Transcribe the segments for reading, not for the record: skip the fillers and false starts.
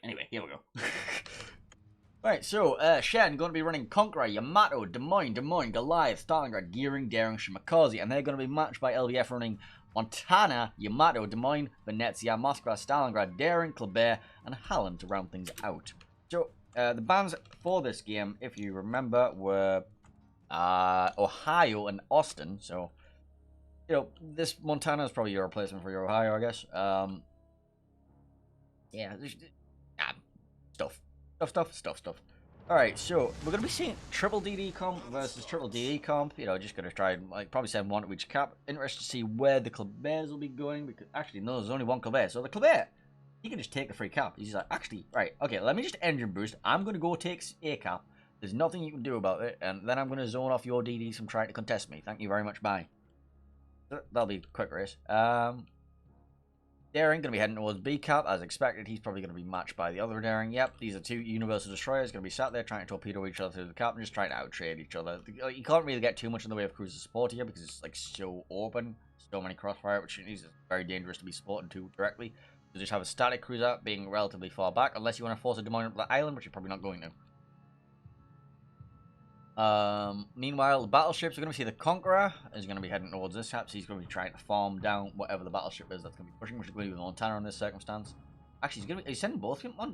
anyway, here we go. Alright, so, SHEN going to be running Conqueror, Yamato, Des Moines, Goliath, Stalingrad, Gearing, Daring, Shimakaze, and they're going to be matched by LDF running Montana, Yamato, Des Moines, Venezia, Moscow, Stalingrad, Daring, Kleber, and Halland to round things out. So, the bans for this game, if you remember, were Ohio and Austin, so, you know, this Montana is probably your replacement for your Ohio, I guess. Yeah, stuff. Alright, so we're going to be seeing triple DD comp versus triple DE comp. You know, just going to try and like probably send one to each cap. Interested to see where the Klebers will be going, because actually, no, there's only one Kleber. So the Kleber, he can just take the free cap. He's like, actually, right, okay, let me just engine boost. I'm going to go take a cap. There's nothing you can do about it, and then I'm going to zone off your DDs from trying to contest me. Thank you very much, bye. That'll be a quick race. Daring going to be heading towards B cap as expected. He's probably going to be matched by the other Daring. Yep, these are two Universal Destroyers going to be sat there trying to torpedo each other through the cap and just trying to out-trade each other. You can't really get too much in the way of cruiser support here because it's like so open. So many crossfire opportunities. It's very dangerous to be supported to directly. So just have a static cruiser being relatively far back unless you want to force a Des Moines up the island, which you're probably not going to. Meanwhile, the battleships are going to see the Conqueror is going to be heading towards this cap, so he's going to be trying to farm down whatever the battleship is that's going to be pushing, which is going to be the Montana in this circumstance. Actually, he's going to be, are you sending both? Are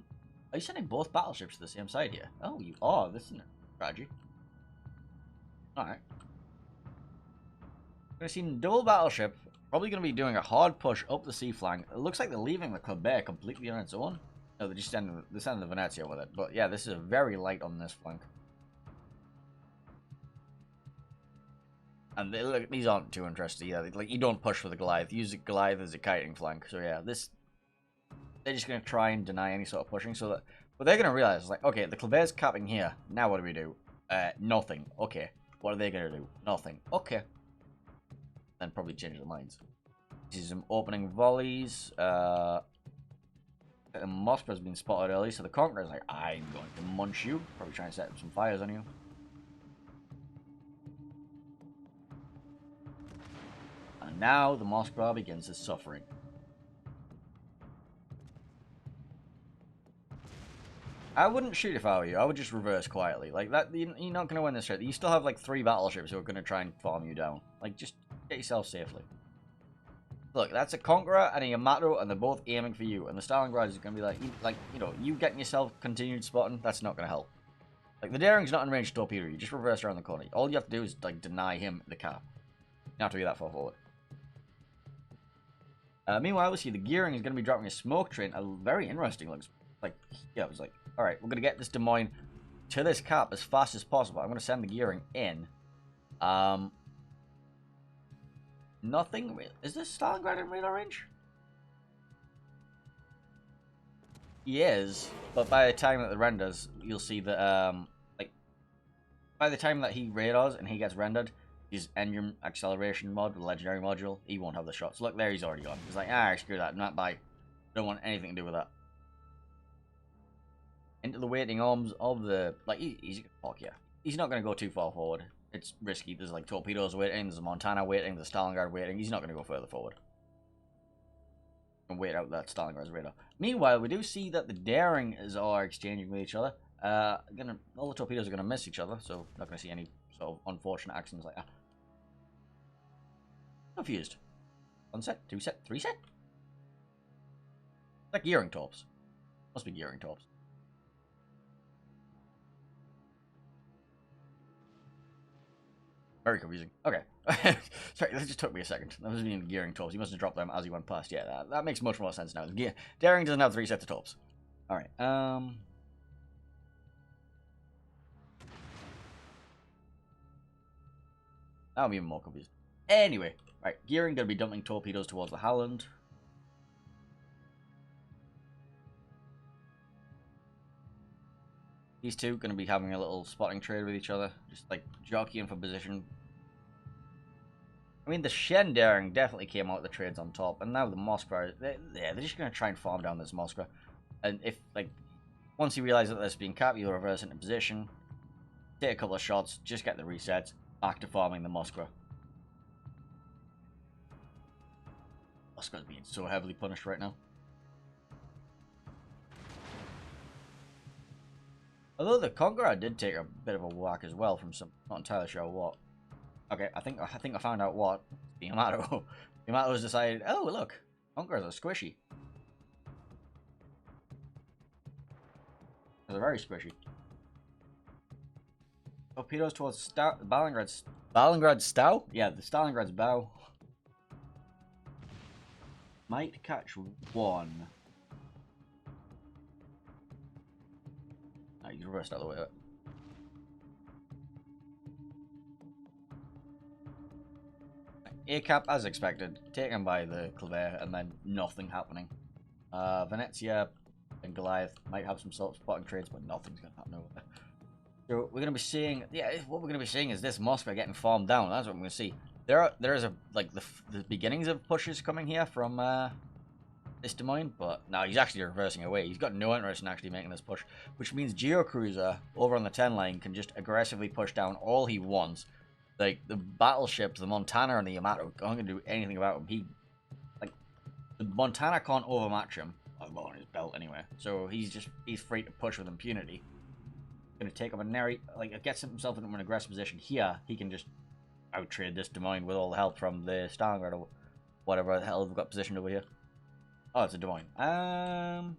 you sending both battleships to the same side here? Oh, you are. This isn't a strategy. Alright. Going to see double battleship, probably going to be doing a hard push up the sea flank. It looks like they're leaving the Kleber completely on its own. No, they're just sending the Venezia with it. But yeah, this is very light on this flank. And look, these aren't too interested either. Like, you don't push for the Goliath. Use the Goliath as a kiting flank. So yeah, they're just going to try and deny any sort of pushing. So that, but they're going to realize, like, okay, the Kleber's capping here. Now what do we do? Nothing. Okay. What are they going to do? Nothing. Okay. Then probably change their minds. This is some opening volleys. Moskva's been spotted early, so the Conqueror's like, I'm going to munch you. Probably trying to set up some fires on you. Now the Moskva begins his suffering. I wouldn't shoot if I were you. I would just reverse quietly. Like that, you're not going to win this fight. You still have like 3 battleships who are going to try and farm you down. Like, just get yourself safely. Look, that's a Conqueror and a Yamato, and they're both aiming for you. And the Stalingrad is going to be like, you know, you getting yourself continued spotting. That's not going to help. Like, the Daring's not in range to torpedo you. Just reverse around the corner. All you have to do is like deny him the cap. You don't have to be that far forward. Meanwhile, we see the Gearing is going to be dropping a smoke train. A very interesting looks. Like, yeah, it was like, alright, we're going to get this Des Moines to this cap as fast as possible. I'm going to send the Gearing in. Nothing. Is this Stalingrad in radar range? He is, but by the time that it renders, you'll see that, like, by the time that he radars and he gets rendered, his engine acceleration mod, the legendary module, he won't have the shots. Look, there he's already gone. He's like, screw that, I'm not by. Don't want anything to do with that. Into the waiting arms of the, like, he's yeah. He's not going to go too far forward. It's risky. There's like torpedoes waiting, there's a Montana waiting, there's Stalingrad waiting. He's not going to go further forward. And wait out that Stalingrad's radar. Meanwhile, we do see that the Daring are exchanging with each other. All the torpedoes are going to miss each other, so not going to see any sort of unfortunate accidents like that. Confused. 1 set, 2 set, 3 set? Like Gearing torps. Must be Gearing torps. Very confusing. Okay. Sorry, that just took me a second. That was being Gearing torps. He must have dropped them as he went past. Yeah, that makes much more sense now. Daring doesn't have 3 sets of torps. Alright, Now I'm even more confused. Anyway, right, Gearing going to be dumping torpedoes towards the Halland. These two going to be having a little spotting trade with each other, just like jockeying for position. I mean, the SHEN Daring definitely came out with the trades on top, and now the Moskva, they're just going to try and farm down this Moskva. And if, like, once you realize that this being capped, you'll reverse into position, take a couple of shots, just get the resets, back to farming the Moskva. Moskva's being so heavily punished right now. Although the Conqueror did take a bit of a whack as well from some, not entirely sure what. Okay, I think I found out what. The Yamato. Yamato's decided, oh look, Conquerors are squishy. They're very squishy. Torpedoes towards Stalingrad's Stow? Yeah, the Stalingrad's bow. Might catch one. No, you reversed out of the way of it. A-cap, as expected, taken by the Kleber, and then nothing happening. Venezia and Goliath might have some sort of spotting trades, but nothing's going to happen over there. So we're going to be seeing, yeah, what we're going to be seeing is this Moscow getting farmed down. That's what we're going to see. There is a, like, the beginnings of pushes coming here from this Des Moines, but no, he's actually reversing away. He's got no interest in actually making this push, which means Geocruiser over on the 10 line can just aggressively push down all he wants. Like, the battleships, the Montana and the Yamato, aren't going to do anything about him. The Montana can't overmatch him. Well, on his belt anyway. So he's free to push with impunity. Gonna take up a nary, like, gets himself into an aggressive position here. He can just out-trade this Des Moines with all the help from the Stalingrad or whatever the hell we've got positioned over here. Oh, it's a Des Moines.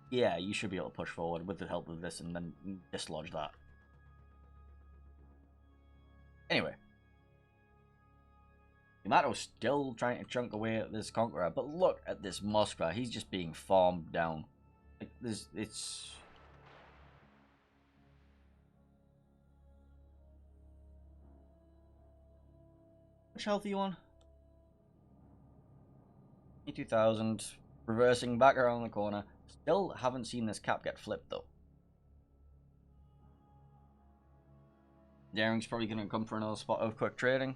Yeah, you should be able to push forward with the help of this and then dislodge that. Anyway. Yamato's still trying to chunk away at this Conqueror, but look at this Moskva. He's just being farmed down. Like, it's... Which health are you on? 2000. Reversing back around the corner. Still haven't seen this cap get flipped, though. Daring's probably going to come for another spot of quick trading.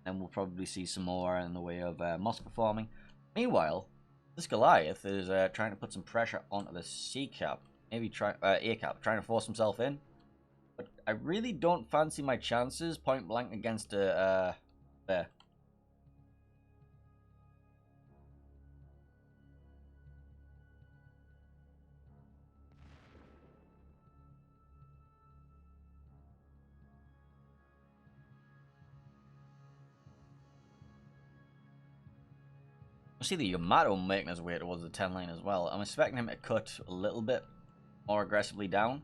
And we'll probably see some more in the way of Moscow farming. Meanwhile, this Goliath is trying to put some pressure onto the C cap. Maybe A cap, trying to force himself in. But I really don't fancy my chances point blank against there. I see the Yamato making his way towards the 10 line as well. I'm expecting him to cut a little bit more aggressively down.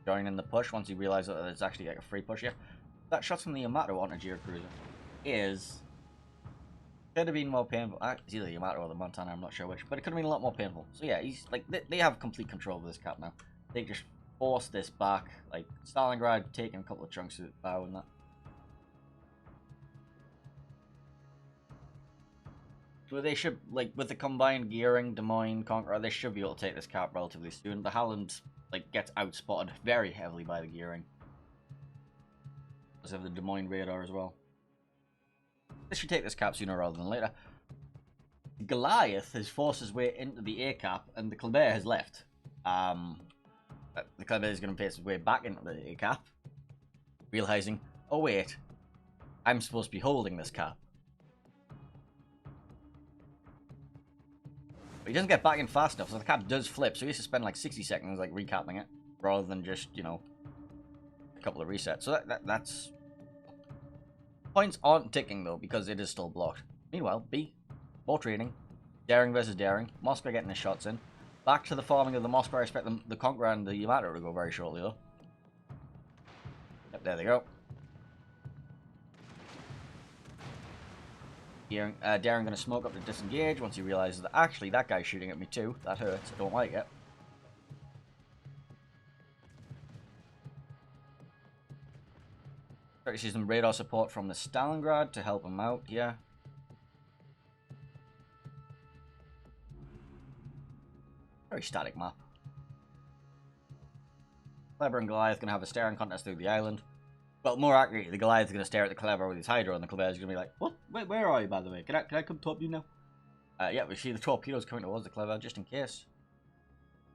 Joining the push once he realizes that it's actually like a free push here. That shot from the Yamato onto Geocruiser is... Could have been more painful. It's either the Yamato or the Montana, I'm not sure which. But it could have been a lot more painful. So yeah, he's like they have complete control of this cap now. They just force this back. Like Stalingrad taking a couple of chunks of the bow and that. So they should, like, with the combined gearing, Des Moines, Conqueror, they should be able to take this cap relatively soon. The Halland, like, gets outspotted very heavily by the gearing. Let's have the Des Moines radar as well. They should take this cap sooner rather than later. Goliath has forced his way into the A cap, and the Kleber has left. The Kleber is going to face his way back into the A cap, realizing, oh wait, I'm supposed to be holding this cap. He doesn't get back in fast enough, so the cap does flip, so he has to spend like 60 seconds like recapping it, rather than just, you know, a couple of resets. So that's... Points aren't ticking though, because it is still blocked. Meanwhile, B, more trading, Daring versus Daring, Moscow getting his shots in. Back to the farming of the Moscow. I expect the Conqueror and the Yamato to go very shortly though. Yep, there they go. Daring going to smoke up to disengage once he realizes that actually that guy's shooting at me too. That hurts. I don't like it. Try to see some radar support from the Stalingrad to help him out. Yeah. Very static map. Kleber and Goliath going to have a staring contest through the island. Well, more accurately, the Goliath's going to stare at the Kleber with his Hydro, and the Kleber's going to be like, what? Where are you, by the way? Can I come top you now? Yeah, we see the torpedoes coming towards the Kleber, just in case.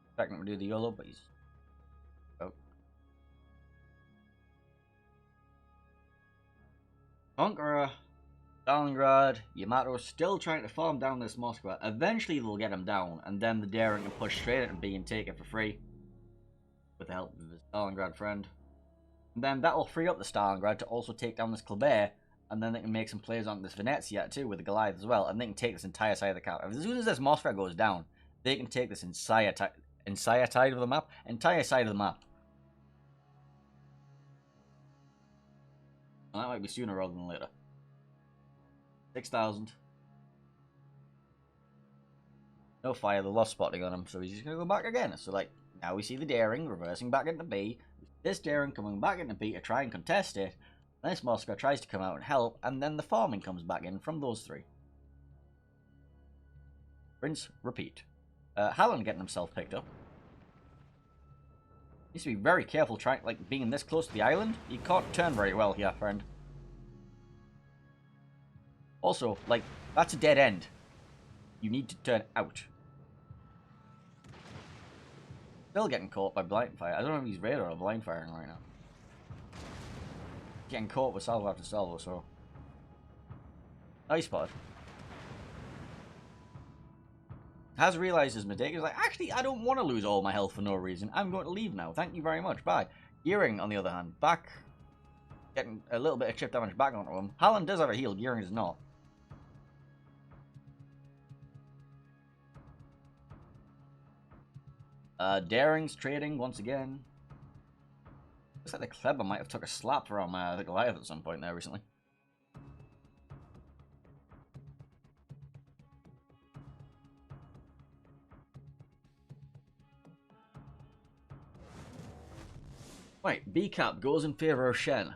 Expecting him to do the YOLO, but he's... Oh. Conqueror Stalingrad, Yamato's still trying to farm down this Moskva. Eventually they'll get him down, and then the Daring can push straight into B and take it for free. With the help of his Stalingrad friend. And then that will free up the Stalingrad to also take down this Kleber, and then they can make some plays on this Venezia too, with the Goliath as well, and they can take this entire side of the cap. As soon as this Moskva goes down, they can take this entire side of the map. Entire side of the map. And that might be sooner rather than later. 6,000. No fire, the lost spotting on him, so he's just going to go back again. So, like, now we see the Daring reversing back into B. This Daring coming back into B to try and contest it. This Moscow tries to come out and help, and then the farming comes back in from those three. Rinse, repeat. Halland getting himself picked up. Needs to be very careful trying, like, being this close to the island. You can't turn very well here, friend. Also, like, that's a dead end. You need to turn out. Still getting caught by blind fire. I don't know if he's radar or blind firing right now. Getting caught with salvo after salvo, so. Nice spot. Has realized his mistake. He's like, actually, I don't want to lose all my health for no reason. I'm going to leave now. Thank you very much. Bye. Gearing, on the other hand, back. Getting a little bit of chip damage back onto him. Halland does have a heal. Gearing does not. Daring's trading once again. Looks like the Kleber might have took a slap from the Goliath at some point there recently. Right, B cap goes in favor of Shen.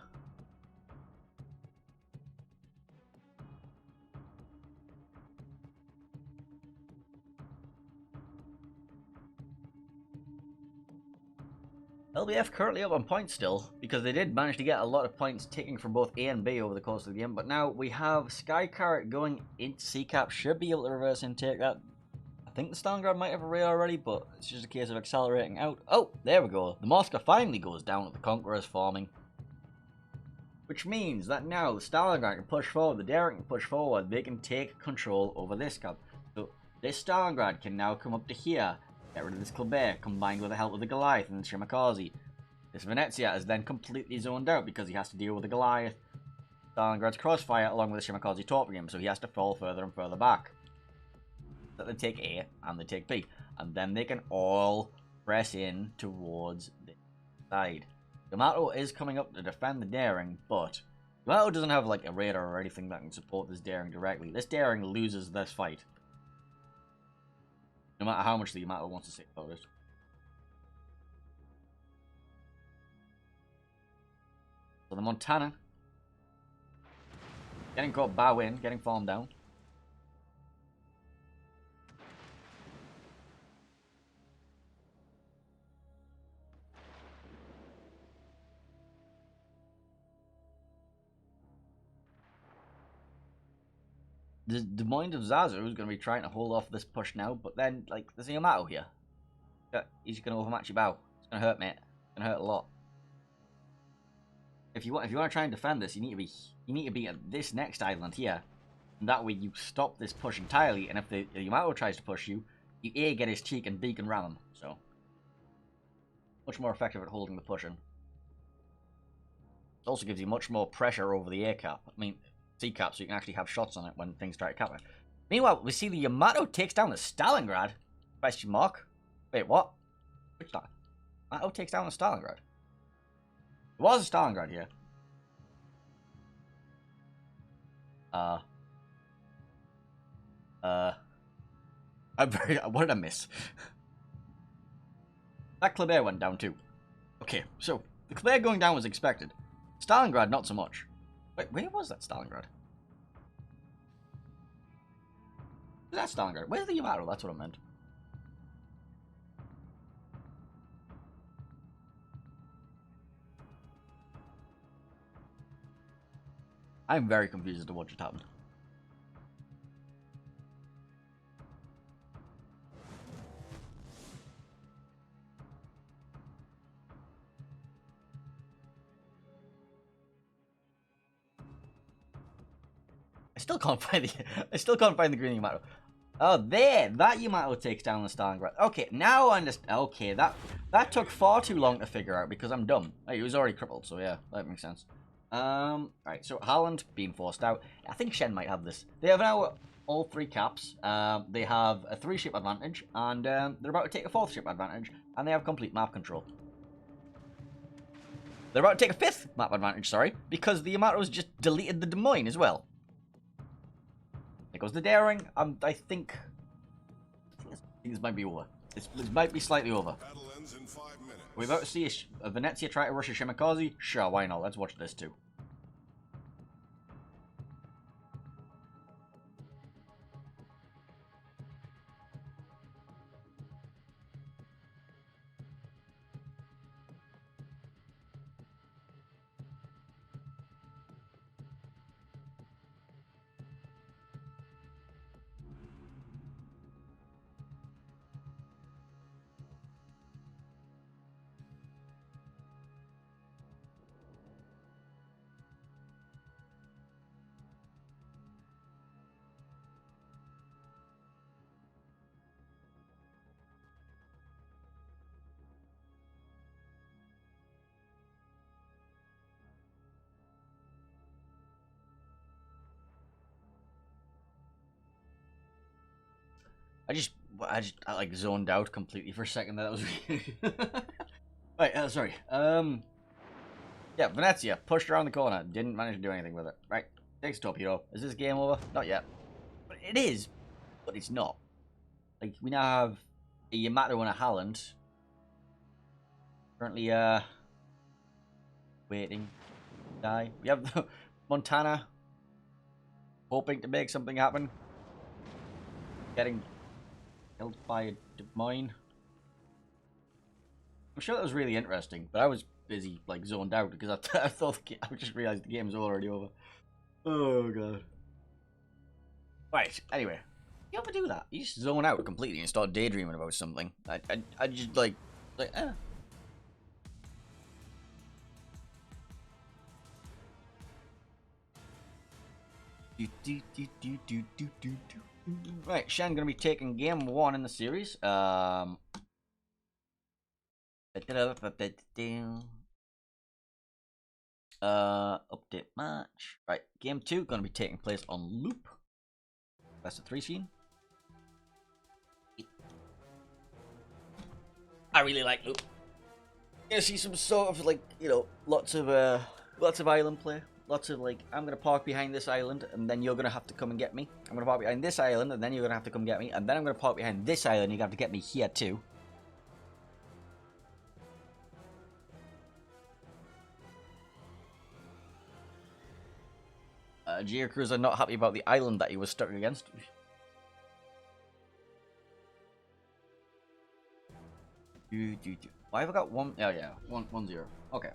LBF currently up on points still, because they did manage to get a lot of points taking from both A and B over the course of the game, but now we have Sky Carrot going into C cap, should be able to reverse and take that. I think the Stalingrad might have a radar already, but it's just a case of accelerating out. Oh, there we go. The Moscow finally goes down with the Conqueror's farming. Which means that now the Stalingrad can push forward, the Daring can push forward, they can take control over this cap. So this Stalingrad can now come up to here. Get rid of this Kleber, combined with the help of the Goliath and the Shimakaze. This Venezia is then completely zoned out because he has to deal with the Goliath. Stalingrad's crossfire along with the Shimakaze torping him, so he has to fall further and further back. So they take A and they take B, and then they can all press in towards the side. Yamato is coming up to defend the Daring, but Yamato doesn't have like a radar or anything that can support this Daring directly. This Daring loses this fight. No matter how much the Yamato wants to say about it. So the Montana. Getting caught bow in, getting farmed down. The mind of Zazu is going to be trying to hold off this push now, but then, like, there's a Yamato here. He's going to overmatch your bow. It's going to hurt, mate. It's going to hurt a lot. If you want to try and defend this, you need to be at this next island here, and that way you stop this push entirely. And if the Yamato tries to push you, you A, get his cheek, and B, can ram him. So much more effective at holding the push in. It also gives you much more pressure over the A cap. I mean, C cap, so you can actually have shots on it when things start to cap it. Meanwhile, we see the Yamato takes down the Stalingrad. Question mark. Wait, what? Which time? Yamato takes down the Stalingrad. There was a Stalingrad here. What did I miss? That Kleber went down too. Okay, so the Kleber going down was expected. Stalingrad, not so much. Wait, where was that Stalingrad? Where's that Stalingrad? Where's the Yamato? That's what I meant. I'm very confused as to what just happened. I still can't find the. I still can't find the green Yamato. Oh, there! That Yamato takes down the Stalingrad. Okay, now I understand. Okay, that took far too long to figure out because I'm dumb. Oh, he was already crippled, so yeah, that makes sense. Right, so Holland being forced out. I think Shen might have this. They have now all 3 caps. They have a 3-ship advantage, and they're about to take a 4th ship advantage, and they have complete map control. They're about to take a 5th map advantage, sorry, because the Yamato's just deleted the Des Moines as well. There goes the daring. I think this might be over. This might be slightly over. We're about to see a Venezia try to rush a Shimakaze? Sure, why not? Let's watch this too. I like zoned out completely for a second. That was right. Sorry. Yeah, Venezia pushed around the corner. Didn't manage to do anything with it. Right. Takes torpedo. Is this game over? Not yet. But it is. But it's not. Like we now have a Yamato and a Holland. Currently, waiting. Die. We have Montana hoping to make something happen. Getting killed by a Des Moines. I'm sure that was really interesting, but I was busy, like, zoned out because I thought I just realized the game was already over. Oh god. Right. Anyway, you ever do that? You just zone out completely and start daydreaming about something. I just like eh. Right, Shen gonna be taking game 1 in the series. Update match. Right, game 2 gonna be taking place on Loop. That's the 3 scene. I really like Loop. You see some sort of like, you know, lots of island play. Lots of like, I'm gonna park behind this island, and then you're gonna have to come and get me. I'm gonna park behind this island, and then you're gonna have to come get me. And then I'm gonna park behind this island, and you're gonna have to get me here too. Geocruiser not happy about the island that he was stuck against. Why have I got 1? Oh yeah, 1-0. Okay.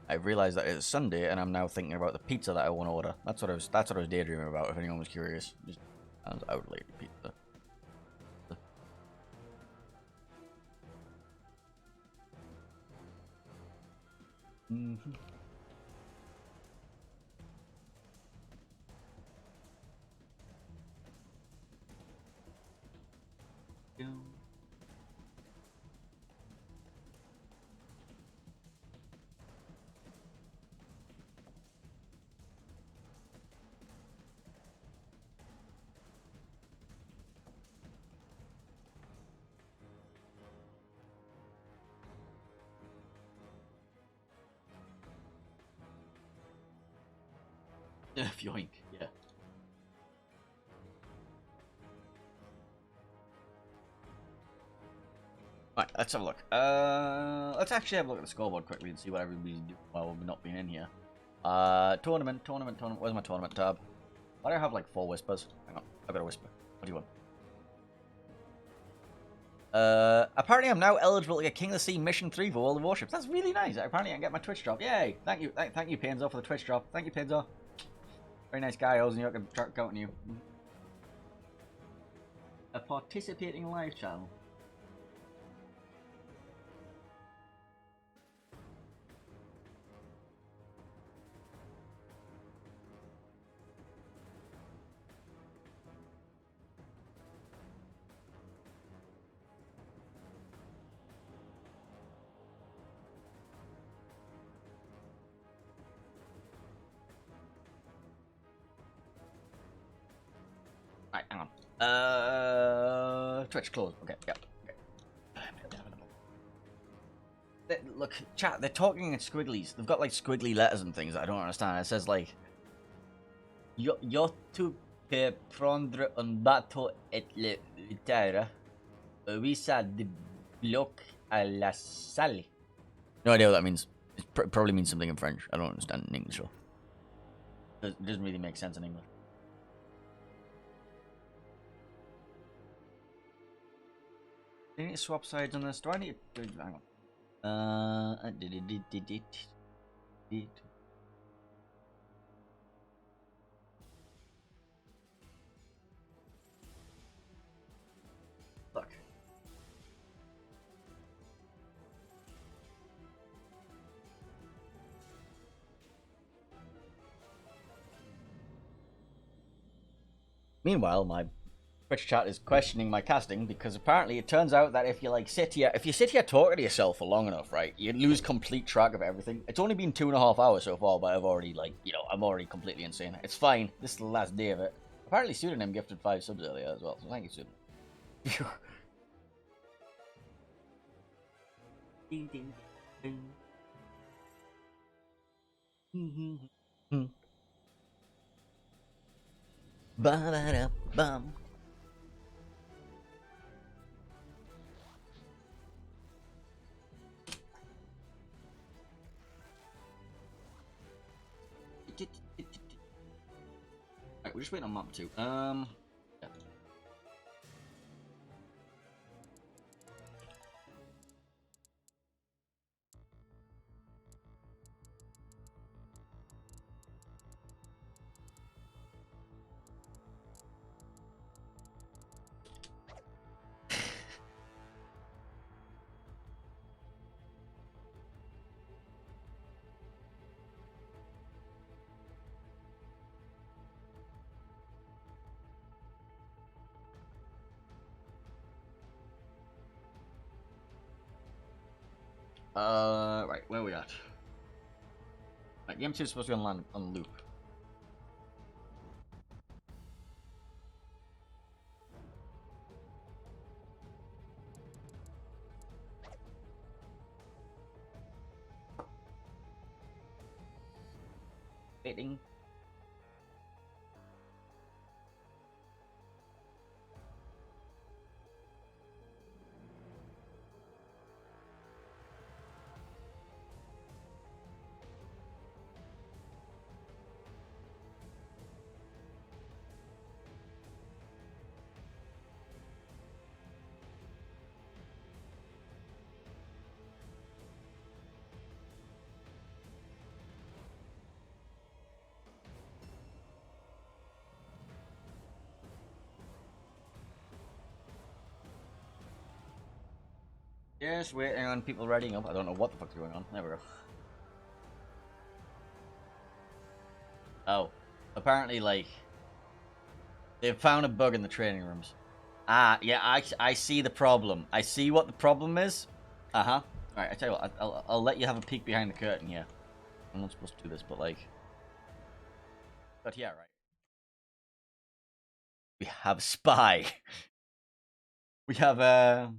I realized that it's Sunday, and I'm now thinking about the pizza that I want to order. That's what I was daydreaming about. If anyone was curious, just sounds outlaid pizza. Yoink, yeah. Right, let's have a look. Let's actually have a look at the scoreboard quickly and see what everybody's doing while we've not been in here. Tournament. Where's my tournament tab? Why do I have like 4 whispers? Hang on, I've got a whisper. What do you want? Apparently I'm now eligible to get King of the Sea Mission 3 for World of Warships. That's really nice. Apparently I can get my Twitch drop. Yay! Thank you, Painzor, for the Twitch drop. Thank you, Painzor. Very nice guy. I was New York and start counting you. A participating live channel. Twitch close. Okay, yeah. Look, chat, they're talking in squigglies. They've got like squiggly letters and things that I don't understand. It says like, Yo tu per prendre un bateau et le terre, visa de bloc à la salle. No idea what that means. It probably means something in French. I don't understand in English, though. It doesn't really make sense in English. Do I need to swap sides on this? Do I need to... Hang on. Look. Meanwhile, my Twitch chat is questioning my casting because apparently it turns out that if you sit here talking to yourself for long enough, right, you lose complete track of everything. It's only been 2.5 hours so far, but I've already I'm already completely insane. It's fine. This is the last day of it. Apparently, Pseudonym gifted 5 subs earlier as well, so thank you, Pseudonym. Ba-ba-da-bum. Alright, we're just waiting on map 2. Yeah. Right, where are we at? Right, game 2 is supposed to be on loop. Waiting. Just waiting on people readying up. I don't know what the fuck's going on. There we go. Oh. Apparently, they've found a bug in the training rooms. Ah, yeah, I see the problem. I see what the problem is. Uh-huh. Alright, I tell you what, I'll let you have a peek behind the curtain here. I'm not supposed to do this, but But yeah, right. We have a spy. We have,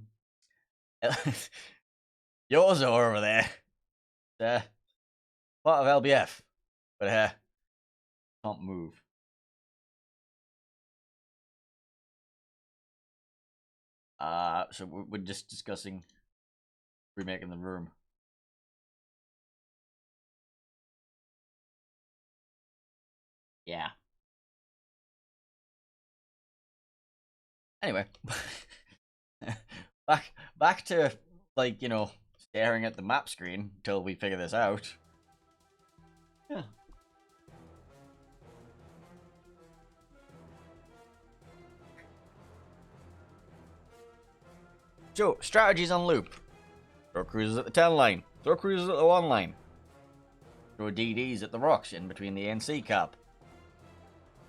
Yours are over there. Part of LBF. But, can't move. So we're just discussing remaking the room. Yeah. Anyway. back to, staring at the map screen until we figure this out. Yeah. So, strategies on loop. Throw cruisers at the 10 line. Throw cruisers at the 1 line. Throw DDs at the rocks in between the NC cap.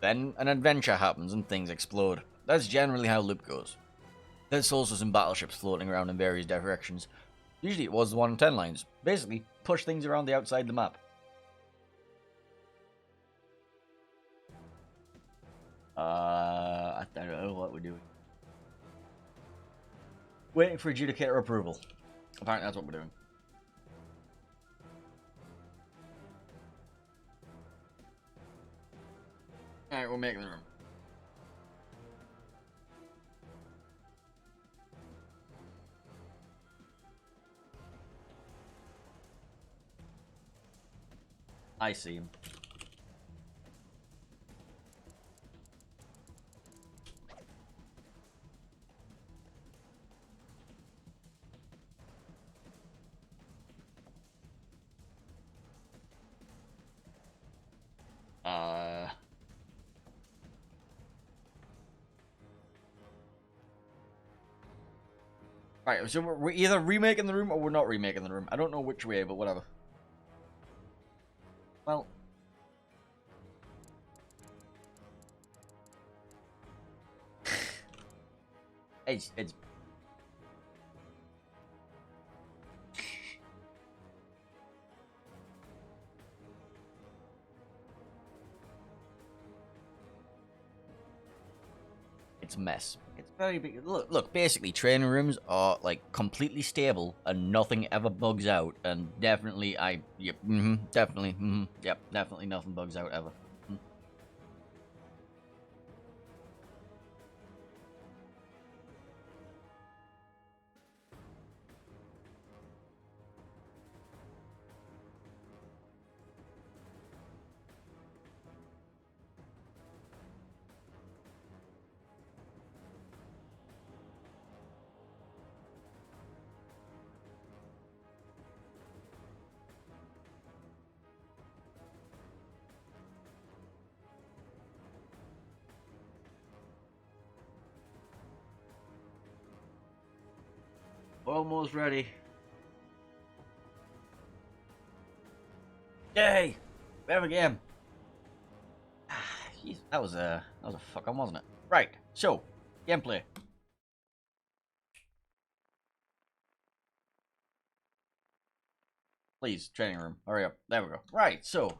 Then an adventure happens and things explode. That's generally how loop goes. There's also some battleships floating around in various directions. Usually it was the 1 and 10 lines. Basically, push things around the outside of the map. At I don't know what we're doing. Waiting for adjudicator approval. Apparently that's what we're doing. Alright, we're making the room. I see him. Right, so we're either remaking the room or we're not remaking the room. I don't know which way, but whatever. Well. it's it's a mess. It's very big. Look, basically, training rooms are like completely stable and nothing ever bugs out. And definitely, yep, definitely nothing bugs out ever. Almost ready. Yay! We have a game. Jeez, that was a fuck on, wasn't it? Right. So, gameplay. Please, training room. Hurry up. There we go. Right. So,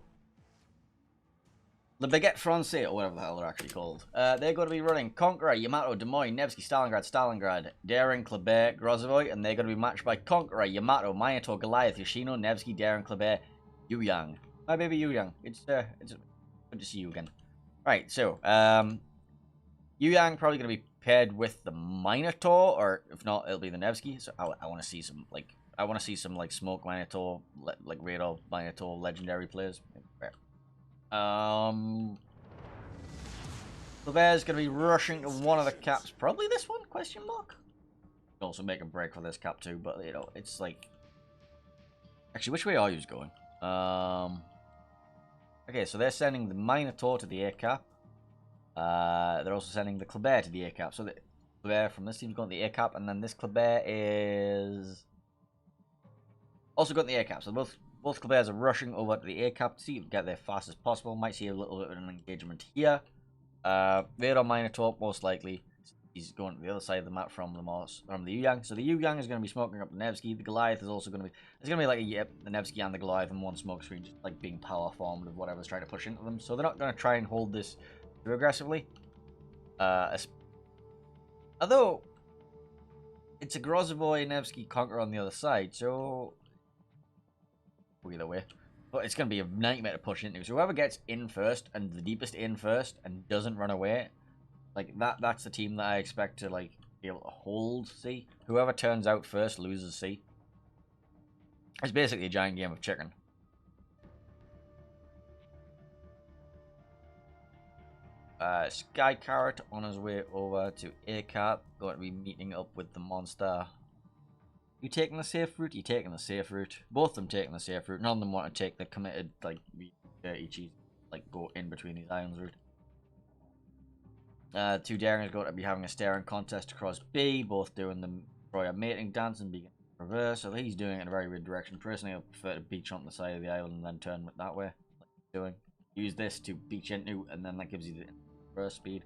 the Baguette Francais, or whatever the hell they're actually called. They're going to be running Conqueror, Yamato, Des Moines, Nevsky, Stalingrad, Daring, Kleber, Grozovoi, and they're going to be matched by Conqueror, Yamato, Minotaur, Goliath, Yoshino, Nevsky, Daring, Kleber, Yuyang. My baby Yuyang. It's good to see you again. Right, so, Yuyang probably going to be paired with the Minotaur, or if not, it'll be the Nevsky. So I want to see some, like, Smoke Minotaur, like, Radar Minotaur legendary players. Kleber's going to be rushing to one of the caps. Probably this one, question mark? Also make a break for this cap too, but, you know, it's like... Actually, which way are you going? Okay, so they're sending the Minotaur to the A cap. They're also sending the Kleber to the A cap. So the Kleber from this team's going to the A cap, and then this Kleber is... also going to the A cap. So both Klebers are rushing over to the A cap to see if we get there fast as possible. Might see a little bit of an engagement here. Radar Minotaur, most likely. He's going to the other side of the map from the Yuyang. So the Yuyang is going to be smoking up the Nevsky. The Goliath is also going to be... There's going to be like the Nevsky and the Goliath in one smoke screen, just like being power formed of whatever's trying to push into them. So they're not going to try and hold this too aggressively. Although, it's a Grozovoi Nevsky Conqueror on the other side, so... either way. But it's going to be a nightmare to push into. So whoever gets in first, and the deepest in first, and doesn't run away, like, that's the team that I expect to, like, be able to hold C. Whoever turns out first loses C. It's basically a giant game of chicken. Sky Carrot on his way over to A-Cap. Going to be meeting up with the monster. You taking the safe route? You taking the safe route? Both of them taking the safe route. None of them want to take the committed, like, dirty, like, go in between these islands route. Two Daring is going to be having a staring contest across B, both doing the Royal mating dance and being reverse. So he's doing it in a very weird direction. Personally, I prefer to beach on the side of the island and then turn it that way. Like he's doing. Use this to beach into, and then that gives you the reverse speed.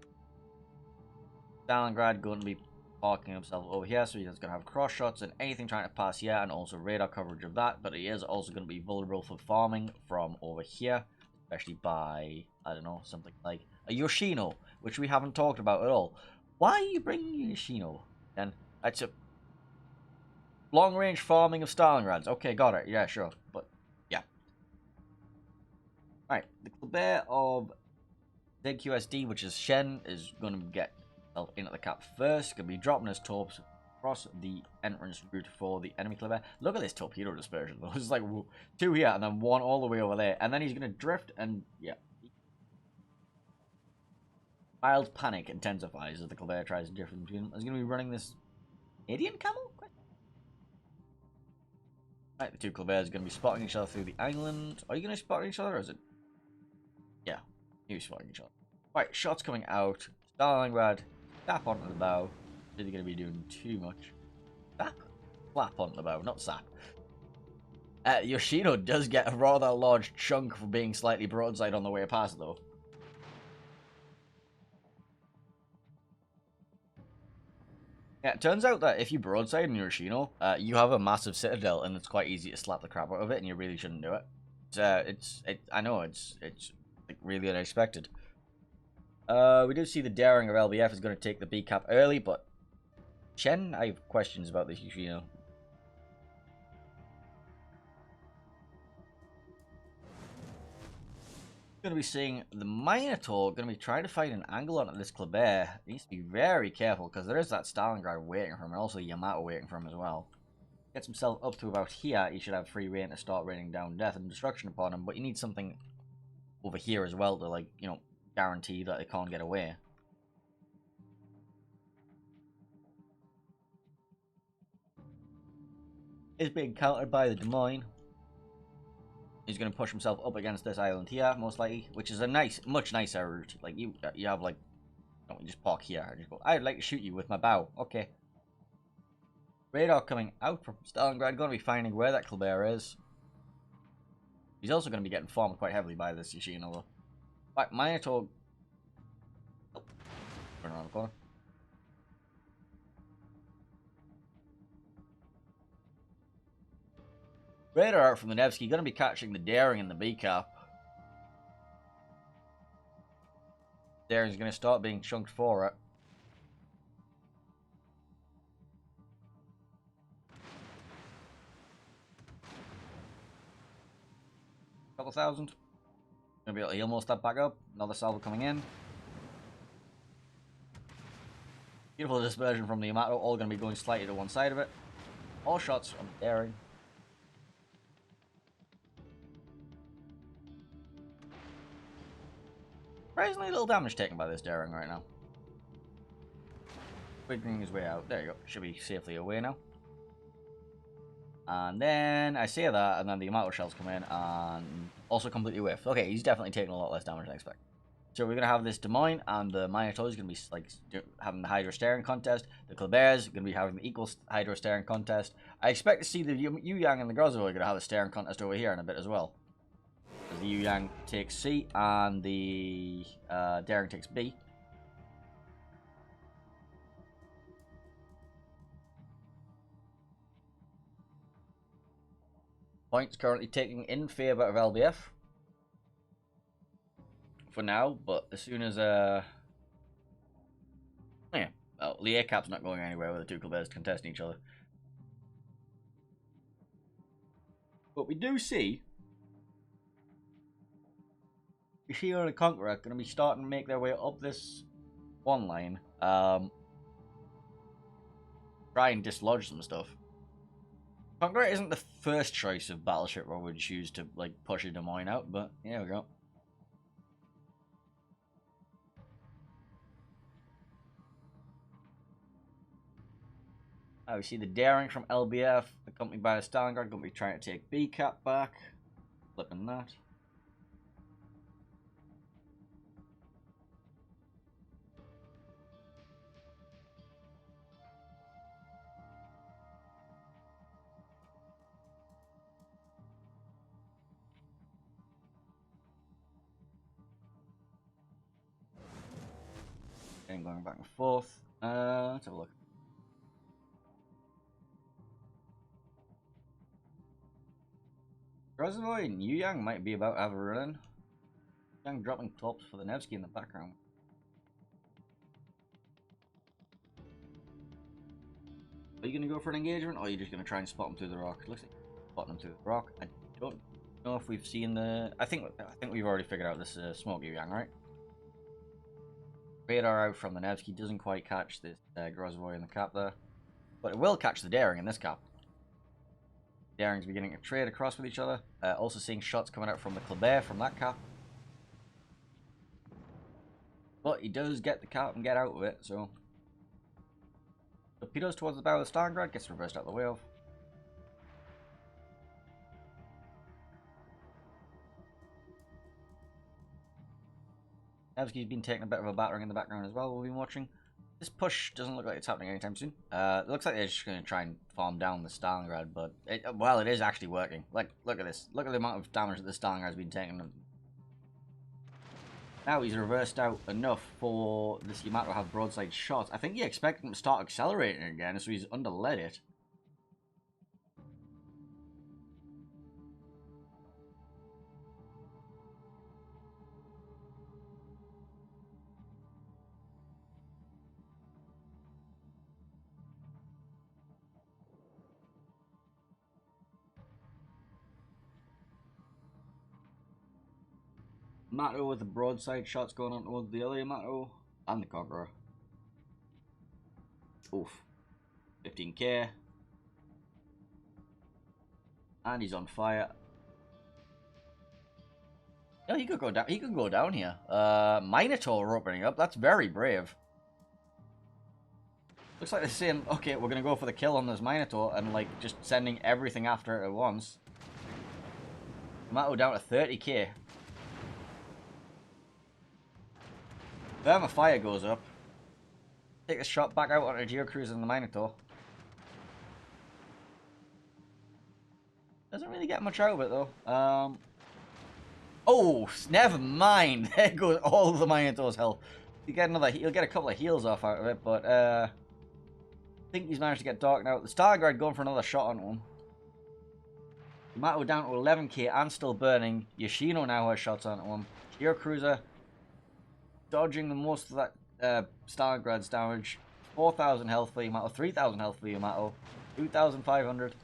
Stalingrad going to be parking himself over here, so he's going to have cross shots and anything trying to pass here, and also radar coverage of that. But he is also going to be vulnerable for farming from over here. especially by, I don't know, something like a Yoshino, which we haven't talked about at all. Why are you bringing Yoshino? Then that's a long-range farming of Stalingrads. Okay, got it. Yeah, sure, but yeah. All right, the Kleber of ZQSD, which is Shen, is going to get in at the cap first. Going to be dropping his torps across the entrance route for the enemy Kleber. Look at this torpedo dispersion, though. It's like 2 here and then 1 all the way over there. And then he's going to drift and, yeah. Mild panic intensifies as the Kleber tries to drift between them. He's going to be running this Indian camel? Right, the 2 Klebers are going to be spotting each other through the island. Are you going to spot each other, or is it? Yeah, you're spotting each other. Right, shots coming out. Stalingrad, tap onto the bow. Is he going to be doing too much? Sap? Flap onto the bow, not sap. Yoshino does get a rather large chunk for being slightly broadside on the way past, though. Yeah, it turns out that if you broadside in Yoshino, you have a massive citadel, and it's quite easy to slap the crap out of it, and you really shouldn't do it. I know, it's like, really unexpected. We do see the daring of LBF is going to take the B cap early, but Shen, I have questions about this Yoshino. Going to be seeing the Minotaur going to be trying to find an angle onto this Kleber. He needs to be very careful because there is that Stalingrad waiting for him, and also Yamato waiting for him as well. Gets himself up to about here. He should have free reign to start raining down death and destruction upon him, but you need something over here as well to, like, you know, guarantee that they can't get away. Is being countered by the Des Moines. He's going to push himself up against this island here, most likely, which is a nice, much nicer route. Like, you have, like, you just park here and just go, I'd like to shoot you with my bow. Okay. Radar coming out from Stalingrad, going to be finding where that Kleber is. He's also going to be getting farmed quite heavily by this Yoshino, though. Right, Minotaur. Oh, turn around the corner. Radar from the Nevsky, going to be catching the Daring in the B cap. Daring's going to start being chunked for it. Couple thousand. Gonna be able to heal most of that back up. Another salvo coming in. Beautiful dispersion from the Yamato, all gonna be going slightly to one side of it. All shots from Daring. Surprisingly little damage taken by this Daring right now. Wiggling his way out. There you go. Should be safely away now. And then I say that, and then the Yamato shells come in and also completely whiff. Okay, he's definitely taking a lot less damage than I expect. So we're gonna have this Des Moines, and the Minotaur is gonna be like having the Hydro Staring contest. The Kleber's gonna be having the equal Hydro Staring contest. I expect to see the Yu Yang and the Grozo are gonna have a staring contest over here in a bit as well. Because the Yu Yang takes C and the Daring takes B. Points currently taking in favor of LBF for now, but as soon as yeah, well, the A cap's not going anywhere with the 2 Klebers contesting each other. But we do see Yoshino and the Conqueror going to be starting to make their way up this one line. Try and dislodge some stuff. Conqueror isn't the first choice of battleship I would choose to, like, push a Des Moines out, but here we go. We see the Daring from LBF, accompanied by the Stalingrad, going to be trying to take B cap back. Flipping that. And going back and forth. Let's have a look. Rosaboy and Yu Yang might be about to have a run. Young dropping tops for the Nevsky in the background. Are you going to go for an engagement, or are you just going to try and spot them through the rock? It looks like you're spotting them through the rock. I don't know if we've seen the... I think we've already figured out this Smoky Yang, right? Radar out from the Nevsky doesn't quite catch this Grozvoy in the cap there. But it will catch the Daring in this cap. Daring's beginning to trade across with each other. Also seeing shots coming out from the Kleber from that cap. But he does get the cap and get out of it, so... Torpedoes towards the bow of the Stalingrad, gets reversed out the way of. Nevsky's been taking a bit of a battering in the background as well, we'll be watching. This push doesn't look like it's happening anytime soon. It looks like they're just going to try and farm down the Stalingrad, but well, it is actually working. Like, look at this. Look at the amount of damage that the Stalingrad's been taking. Now he's reversed out enough for this Yamato to have broadside shots. I think he expected him to start accelerating again, so he's underled it. Yamato with the broadside shots going on towards the other Yamato and the Conqueror. Oof. 15k. And he's on fire. Yeah, he could go down. He could go down here. Minotaur opening up. That's very brave. Looks like they're saying, okay, we're gonna go for the kill on this Minotaur and like just sending everything after it at once. Yamato down to 30k. Fire goes up. Take the shot back out on a Geocruiser and the Minotaur. Doesn't really get much out of it though. Oh, never mind. There goes all of the Minotaur's health. He'll get a couple of heals off out of it, but I think he's managed to get darkened out. The Stalingrad going for another shot on him. Yamato down to 11k and still burning. Yoshino now has shots on him. Geocruiser dodging the most of that Stalingrad's damage. 4,000 health for Yamato, 3,000 health for Yamato, 2,500.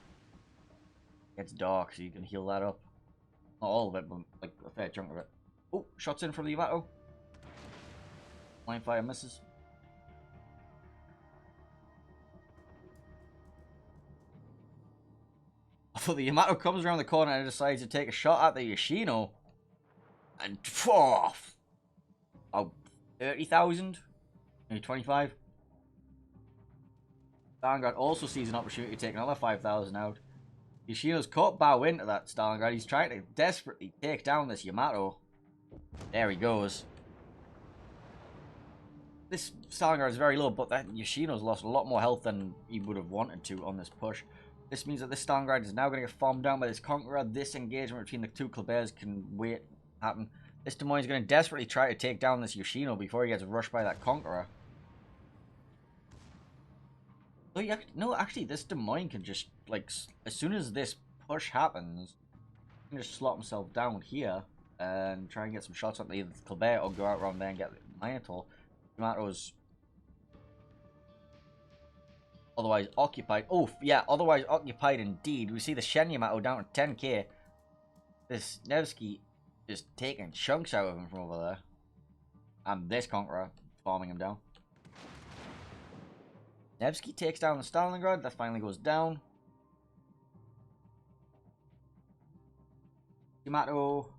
It's dark, so you can heal that up. Not all of it, but like a fair chunk of it. Oh, shots in from the Yamato. Line fire misses. So the Yamato comes around the corner and decides to take a shot at the Yoshino. And oh, 30,000? Maybe 25? Stalingrad also sees an opportunity to take another 5,000 out. Yoshino's caught bow into that Stalingrad. He's trying to desperately take down this Yamato. There he goes. This Stalingrad is very low, but that Yoshino's lost a lot more health than he would have wanted to on this push. This means that this Stalingrad is now going to get farmed down by this Conqueror. This engagement between the two Klebers can wait to happen. This Des Moines is going to desperately try to take down this Yoshino before he gets rushed by that Conqueror. No, actually, this Des Moines can just, like, as soon as this push happens, he can just slot himself down here and try and get some shots on either the Kleber or go out around there and get the Minotaur. Yamato's otherwise occupied. Oh, yeah, otherwise occupied indeed. We see the Shen Yamato down to 10k. This Nevsky just taking chunks out of him from over there. And this Conqueror farming him down. Nevsky takes down the Stalingrad. That finally goes down. Yamato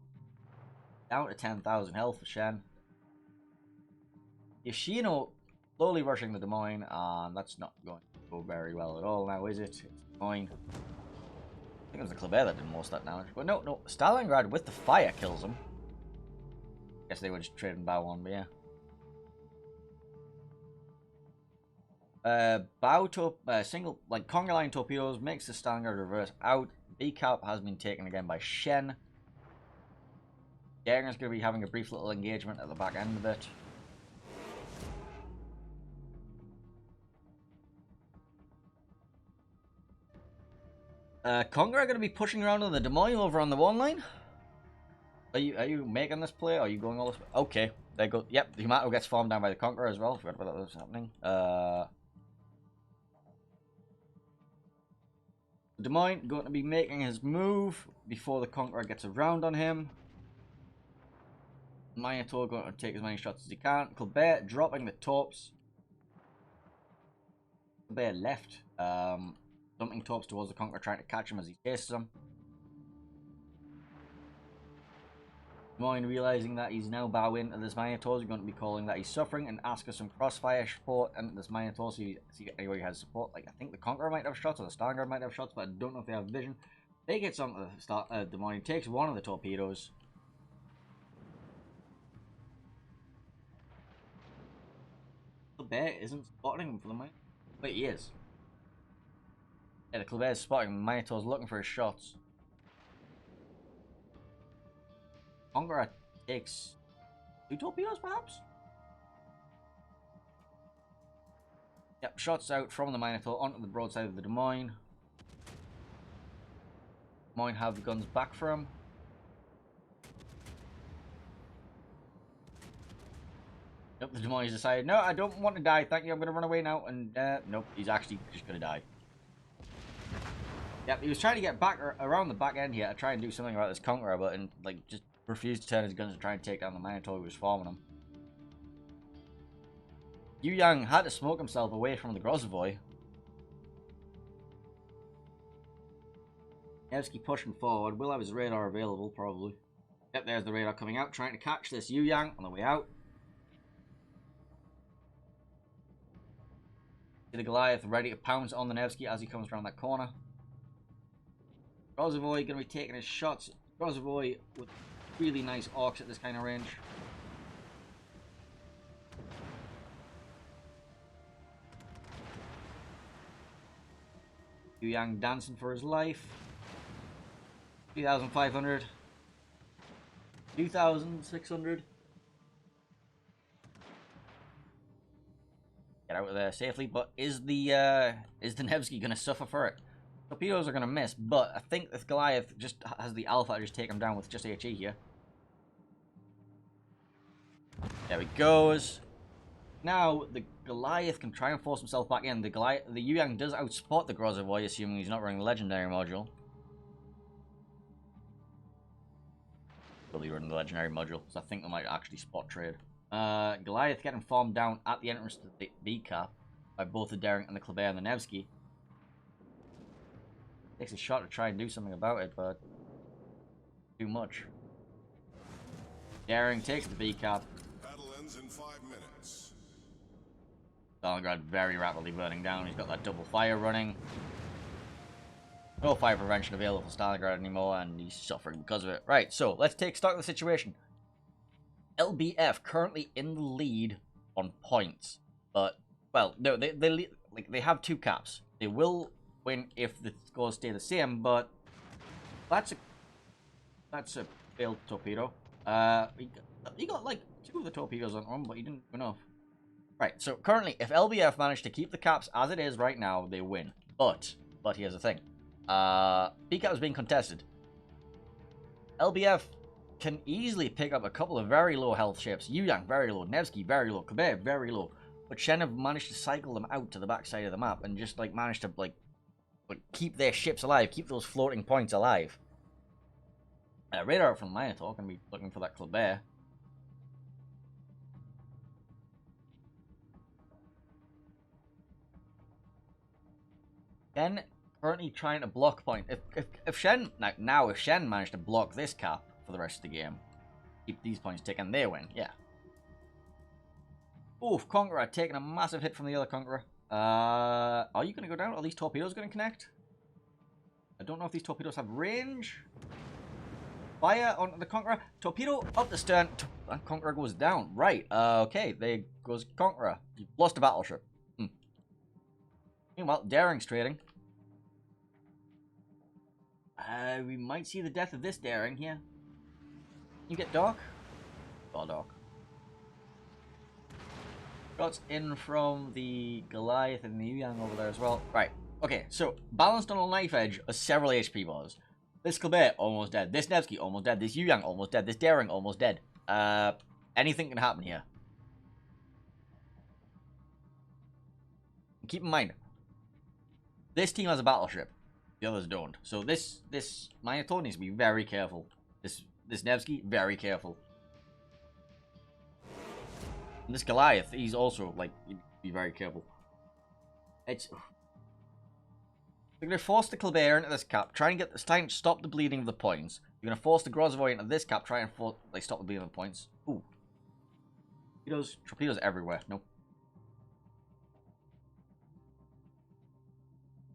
down to 10,000 health for Shen. Yoshino slowly rushing the Des Moines, and that's not going to go very well at all now, is it? It's Des Moines. I think it was the Kleber that did most of that damage. But no, Stalingrad with the fire kills him. Guess they were just trading bow on, but yeah. Single, like, conga line torpedoes makes the Stalingrad reverse out. B-cap has been taken again by Shen. Daring's going to be having a brief little engagement at the back end of it. Conga are going to be pushing around on the Des Moines over on the one line. Are you making this play? Or are you going all this way? Okay, there you go. Yep, the Yamato gets farmed down by the Conqueror as well. Forgot about that was happening. Des Moines going to be making his move before the Conqueror gets around on him. Minotaur going to take as many shots as he can. Colbert dropping the torps. Colbert left. Dumping torps towards the Conqueror, trying to catch him as he chases him. Des Moines realizing that he's now bowing to this Minotaur, is going to be calling that he's suffering and ask for some crossfire support and this Minotaur, so anybody has support. Like, I think the Conqueror might have shots or the Stalingrad might have shots, but I don't know if they have vision. They get some at the start. Des Moines takes one of the torpedoes. Colbert isn't spotting him for the Minotaur. Wait, he is. Yeah, the Colbert's spotting him. Minotaur's looking for his shots. Conqueror takes 2 torpedoes, perhaps? Yep, shots out from the Minotaur onto the broadside of the Des Moines. Des Moines have the guns back for him. Nope, the Des Moines decided, no, I don't want to die, thank you, I'm going to run away now. And, nope, he's actually just going to die. Yep, he was trying to get back around the back end here to try and do something about this Conqueror, but like just refused to turn his guns to try and take down the Minotaur who was farming him. Yu Yang had to smoke himself away from the Grozavoy. Nevsky pushing forward. Will have his radar available, probably. Yep, there's the radar coming out, trying to catch this Yu Yang on the way out. See the Goliath ready to pounce on the Nevsky as he comes around that corner. Grozavoy going to be taking his shots. Grozavoy with really nice arcs at this kind of range. Yu Yang dancing for his life. 3,500. 2,600. Get out of there safely, but is the Nevsky going to suffer for it? Torpedoes are going to miss, but I think this Goliath just has the alpha to just take him down with just HE here. There he goes. Now, the Goliath can try and force himself back in. The Yu Yang does outspot the Grozavoy, assuming he's not running the Legendary module. Will he run the Legendary module? So I think they might actually spot trade. Goliath getting farmed down at the entrance to the B-cap by both the Daring and the Kleber and the Nevsky. Takes a shot to try and do something about it, but too much. Daring takes the B-cap. Battle ends in 5 minutes. Stalingrad very rapidly burning down. He's got that double fire running. No fire prevention available for Stalingrad anymore, and he's suffering because of it. Right, so let's take stock of the situation. LBF currently in the lead on points, but well, no, they have 2 caps. They will win if the scores stay the same, but that's a failed torpedo. He got like 2 of the torpedoes on him, but he didn't enough. Right, so currently, if LBF managed to keep the caps as it is right now, they win. But here's the thing. B-cap is being contested. LBF can easily pick up a couple of very low health ships. Yu Yang very low, Nevsky very low, Kleber very low. But SHEN have managed to cycle them out to the backside of the map and just like managed to like keep their ships alive, keep those floating points alive. Radar from Minotaur can be looking for that Kleber. SHEN currently trying to block point. If SHEN if SHEN managed to block this cap for the rest of the game, keep these points ticking, they win. Yeah. Oof, Conqueror taking a massive hit from the other Conqueror. Are you going to go down? Are these torpedoes going to connect? I don't know if these torpedoes have range. Fire onto the Conqueror. Torpedo up the stern. And Conqueror goes down. Right. Okay. There goes Conqueror. You've lost a battleship. Meanwhile, Daring's trading. We might see the death of this Daring here. You get Doc? Oh, Doc. Shots in from the Goliath and the Yu Yang over there as well. Right. Okay, so balanced on a knife edge are several HP bars. This Kleber, almost dead. This Nevsky, almost dead. This Yu-Yang, almost dead. This Daring, almost dead. Anything can happen here. Keep in mind, this team has a battleship. The others don't. So this Minotaur needs to be very careful. This Nevsky, very careful. And this Goliath, he's also, like, be very careful. It's... You're going to force the Kleber into this cap, try and stop the bleeding of the points. You're going to force the Grozavoy into this cap, try and stop the bleeding of the points. Ooh. Torpedoes everywhere. Nope.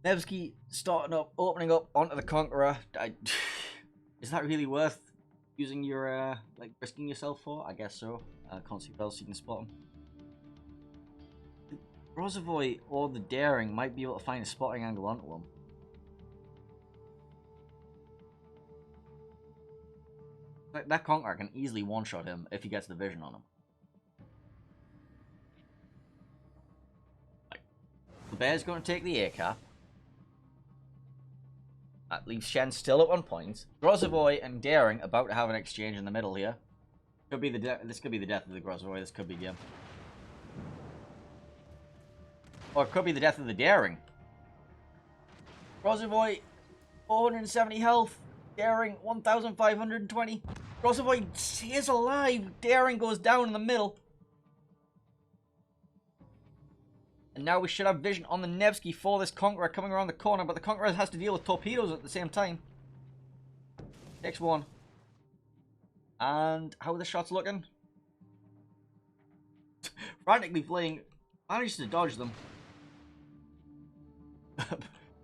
Nevsky starting up, opening up onto the Conqueror. Is that really worth using your, like, risking yourself for? I guess so. Can't see else you can spot him. The Grozavoy or the Daring might be able to find a spotting angle onto him. That Conqueror can easily one-shot him if he gets the vision on him. Right. The Bear's going to take the A cap. That leaves Shen still at 1 point. Grozavoy and Daring about to have an exchange in the middle here. Could be this could be the death of the Grozavoy. This could be game. Or it could be the death of the Daring. Grozavoy, 470 health. Daring, 1,520. Grozavoy is alive. Daring goes down in the middle. And now we should have vision on the Nevsky for this Conqueror coming around the corner, but the Conqueror has to deal with torpedoes at the same time. Takes one. And how are the shots looking? Frantically fleeing. Managed to dodge them.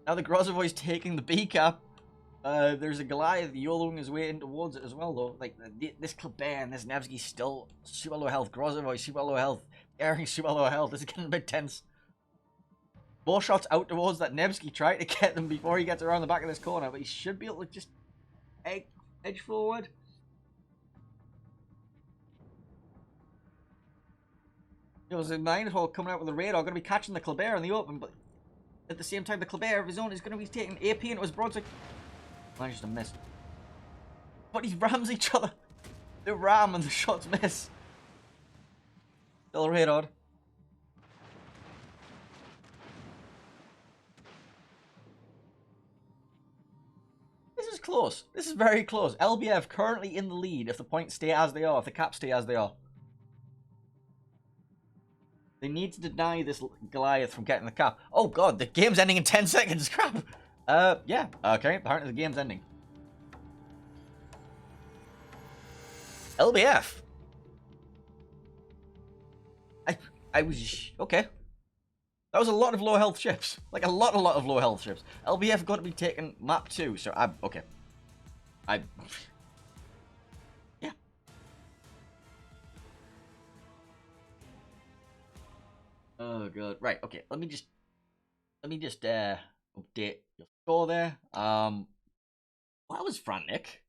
Now the Grozavoy's taking the B cap. There's a Goliath YOLOing his way in towards it as well, though. Like, this Kleber and this Nevsky still super low health. Grozavoy super low health. Daring super low health. This is getting a bit tense. More shots out towards that Nevsky, trying to get them before he gets around the back of this corner, but he should be able to just edge forward. There's a Minotaur coming out with the radar, going to be catching the Kleber in the open, but at the same time, the Kleber of his own is going to be taking AP into his broadside. Manages to miss. But he rams each other. They ram and the shots miss. Still radar. This is close. This is very close. LBF currently in the lead if the points stay as they are, if the caps stay as they are. They need to deny this Goliath from getting the cap. Oh god, the game's ending in 10 seconds. Crap. Yeah. Okay, apparently the game's ending. LBF. I was... Okay. That was a lot of low health ships. Like, a lot of low health ships. LBF got to be taking map 2, so okay. Yeah. Oh god. Right, okay. Let me just update your score there. Well, that was frantic.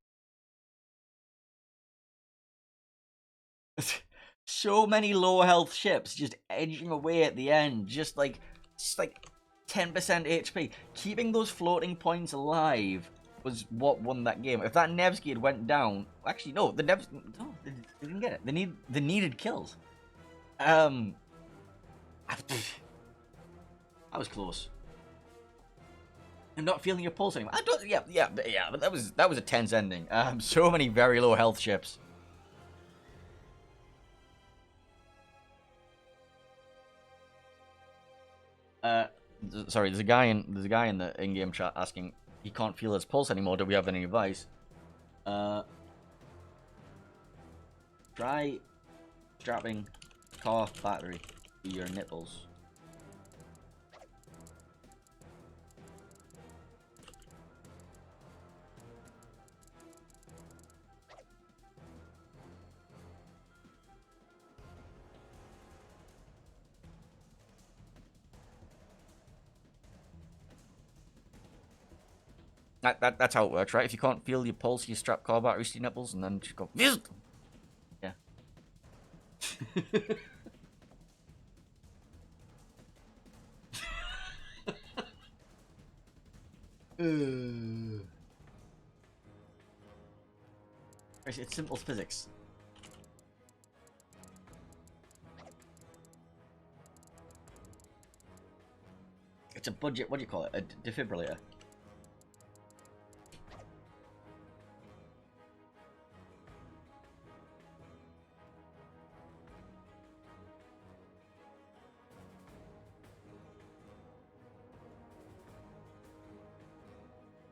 So many low health ships just edging away at the end, just like 10% HP. Keeping those floating points alive was what won that game. If that Nevsky had went down, actually no, the Nevsky, no, they didn't get it. They needed kills. That was close. I'm not feeling your pulse anymore. I don't. Yeah, but that was a tense ending. So many very low health ships. Sorry, there's a guy in the in-game chat asking he can't feel his pulse anymore. Do we have any advice? Try strapping car battery to your nipples. That's how it works, right? If you can't feel your pulse, you strap car batteries to your nipples and then just go. Yeah. It's simple physics. It's a budget, what do you call it? A defibrillator.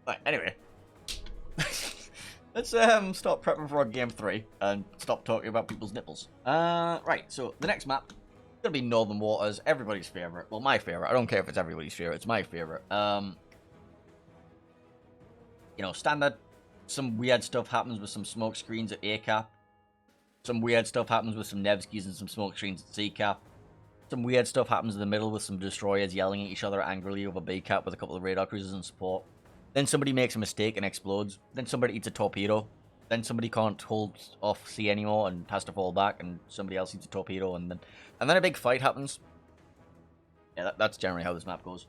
Right, anyway. Let's stop prepping for game 3 and stop talking about people's nipples. Right, so the next map is gonna be Northern Waters, everybody's favorite. Well, my favorite. I don't care if it's everybody's favorite, it's my favorite. You know, standard. Some weird stuff happens with some smoke screens at A cap. Some weird stuff happens with some Nevskis and some smoke screens at C cap. Some weird stuff happens in the middle with some destroyers yelling at each other angrily over B cap with a couple of radar cruisers and support. Then somebody makes a mistake and explodes. Then somebody eats a torpedo. Then somebody can't hold off C anymore and has to fall back, and somebody else eats a torpedo, and then a big fight happens. Yeah, that's generally how this map goes.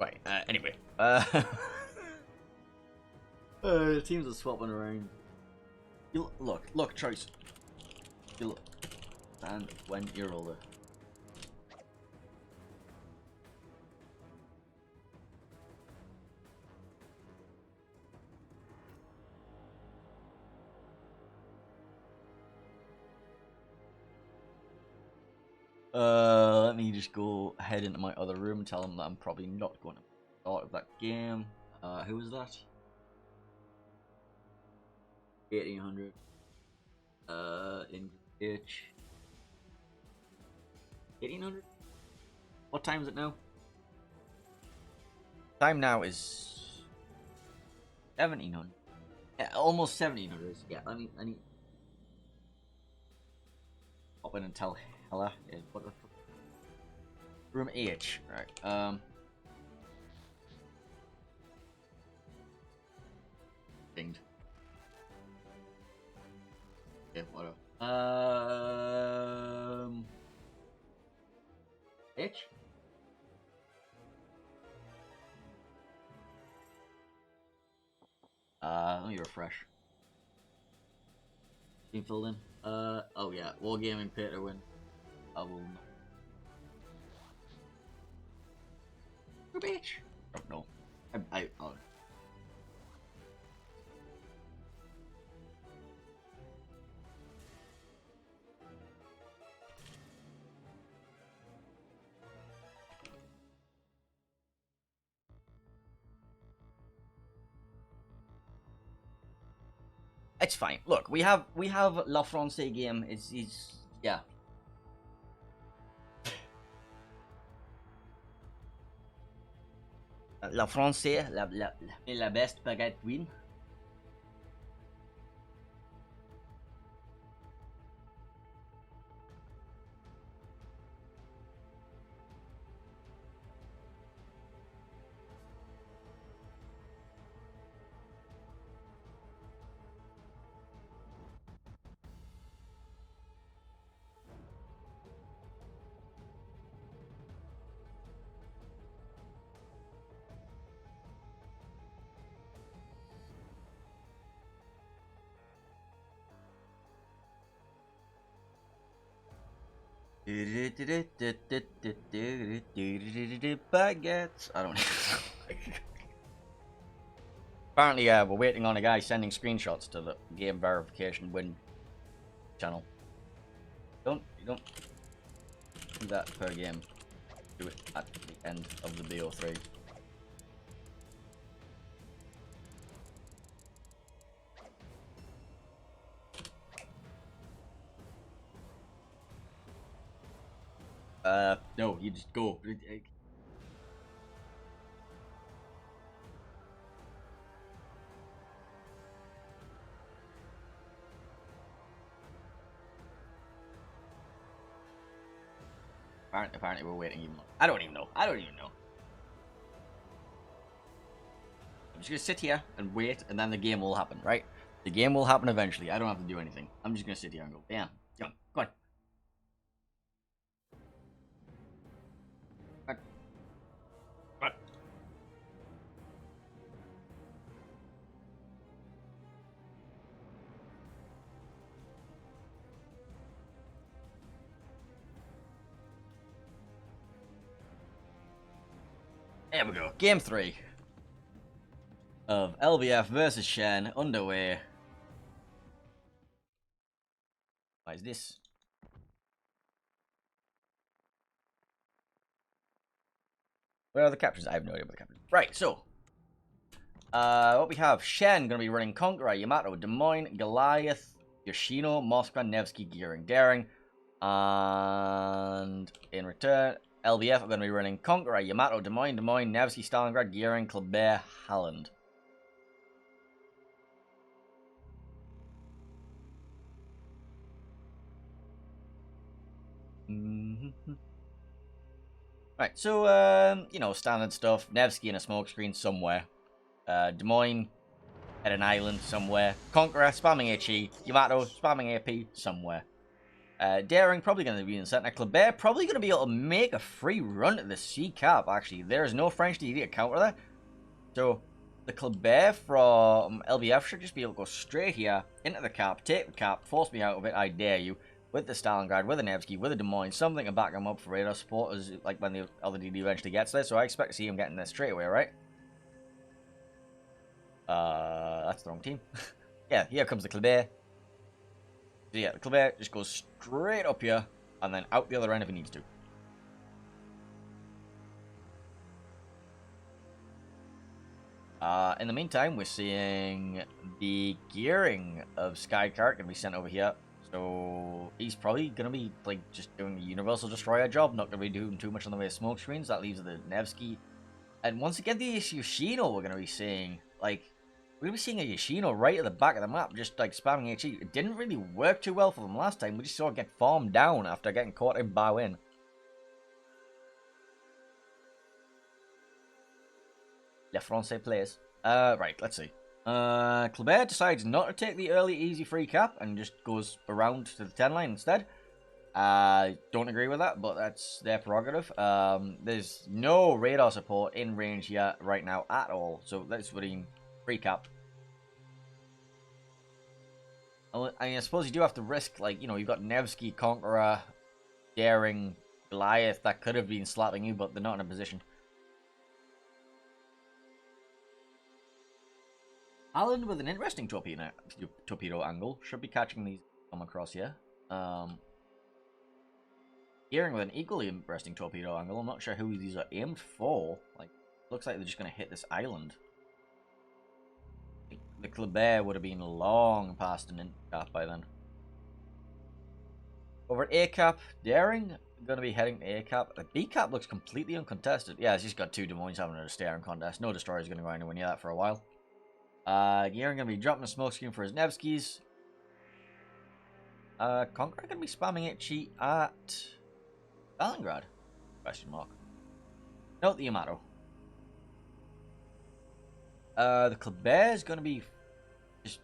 Right. Anyway. The teams are swapping around. You look, choice. You look. And when you're older. Let me just go head into my other room and tell them that I'm probably not going to start of that game. Who was that? 1800. In H. 1800? What time is it now? Time now is 1700. Yeah, almost 1700. Yeah, I need pop in and tell Hella. Yeah, what the fuck? Room H. Right. Dinged. Yeah, whatever. H? Let me refresh. Team filled in. Oh yeah, Wargaming pay to win. I will not. Bitch. Oh no. Oh. It's fine. Look, we have La France game. Is yeah. La France, la best baguette win. Baguettes. I don't know. Apparently, we're waiting on a guy sending screenshots to the game verification win channel. You don't do that per game. Do it at the end of the BO3. No, you just go. Apparently we're waiting even longer. I don't even know. I'm just gonna sit here and wait, and then the game will happen, right? The game will happen eventually. I don't have to do anything. I'm just gonna sit here and go, bam. Go on. There we go. Game 3 of LBF versus Shen underway. What is this? Where are the captions? I have no idea what the captions are. Right, so. What we have, Shen going to be running Conqueror, Yamato, Des Moines, Goliath, Yoshino, Moskva, Nevsky, Gearing, Daring. And in return, LBF are going to be running Conqueror, Yamato, Des Moines, Nevsky, Stalingrad, Gearing, Kleber, Halland. Right, so, you know, standard stuff. Nevsky in a smokescreen somewhere. Des Moines at an island somewhere. Conqueror spamming HE. Yamato spamming AP somewhere. Daring probably going to be in the center. Kleber probably going to be able to make a free run at the C cap, actually. There is no French DD to counter that. So, the Kleber from LBF should just be able to go straight here, into the cap, take the cap, force me out of it, I dare you. With the Stalingrad, with the Nevsky, with the Des Moines, something to back him up for radar support, as like when the other DD eventually gets there. So I expect to see him getting there straight away, right? That's the wrong team. Yeah, here comes the Kleber. So yeah, the Kleber just goes straight up here, and then out the other end if he needs to. In the meantime, we're seeing the gearing of Skycart going to be sent over here. So he's probably going to be like just doing a Universal Destroyer job, not going to be doing too much on the way of smoke screens. That leaves the Nevsky. And once again, the Yoshino we're going to be seeing. Like, we're going to be seeing a Yoshino right at the back of the map, just like spamming HE. It didn't really work too well for them last time. We just saw it get farmed down after getting caught in bow in. Le Francais plays. Right, let's see. Kleber decides not to take the early easy free cap and just goes around to the 10 line instead. Don't agree with that, but that's their prerogative. There's no radar support in range yet right now at all, so that's what I mean, free cap. I mean, I suppose you do have to risk, like, you know, you've got Nevsky, Conqueror, Daring, Goliath that could have been slapping you, but they're not in a position. Halland with an interesting torpedo angle. Should be catching these come across here. Gearing with an equally interesting torpedo angle. I'm not sure who these are aimed for. Like, looks like they're just going to hit this island. The Kleber would have been long past an cap by then. Over at A cap, Daring going to be heading to A cap. The B cap looks completely uncontested. Yeah, it's just got two Des Moines having a staring contest. No destroyer's going to go anywhere near that for a while. Gearing gonna be dropping a smoke screen for his Nevskys. Conqueror gonna be spamming HE at Stalingrad? Question mark. Note the Yamato. The Kleber is gonna be just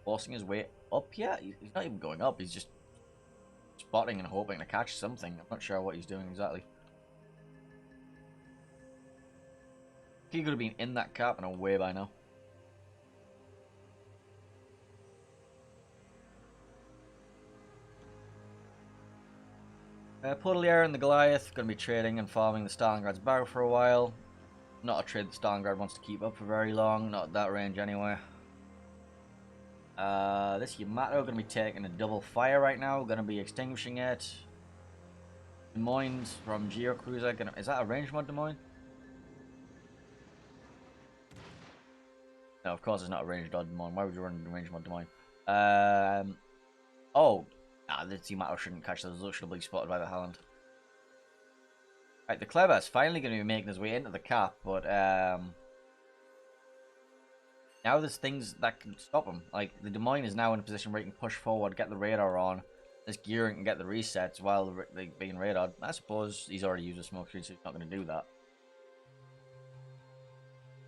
forcing his way up here. He's not even going up. He's just spotting and hoping to catch something. I'm not sure what he's doing exactly. He could have been in that cap and away by now. Podolier and the Goliath going to be trading and farming the Stalingrad's barrel for a while. Not a trade that Stalingrad wants to keep up for very long, not at that range anyway. This Yamato going to be taking a double fire right now, going to be extinguishing it. Des Moines from Geocruiser, is that a range mod Des Moines? No, of course it's not a range mod Des Moines. Why would you run a range mod Des Moines? Oh. Nah, the Yamato shouldn't catch those. Those should be spotted by the Halland. Right, the Kleber is finally going to be making his way into the cap, but now there's things that can stop him. Like, the Des Moines is now in a position where he can push forward, get the radar on. This Gearing can get the resets while they're being radared. I suppose he's already used a smoke screen, so he's not going to do that.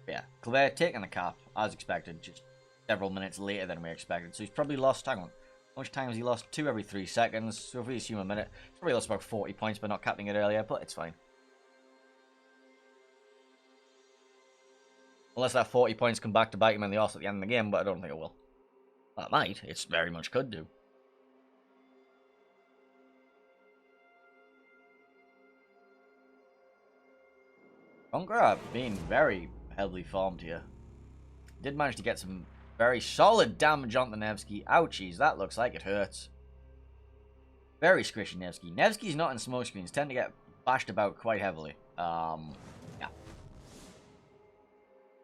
But yeah, Kleber taking the cap, as expected, just several minutes later than we expected. So he's probably lost, hang on. How much time has he lost? 2 every 3 seconds. So if we assume a minute, he's probably lost about 40 points by not capping it earlier, but it's fine. Unless that 40 points come back to bite him in the arse at the end of the game, but I don't think it will. Well, it might. It very much could do. Conqueror being very heavily farmed here. Did manage to get some very solid damage on the Nevsky. Ouchies, that looks like it hurts. Very squishy Nevsky. Nevsky's not in smoke screens, tend to get bashed about quite heavily. Yeah.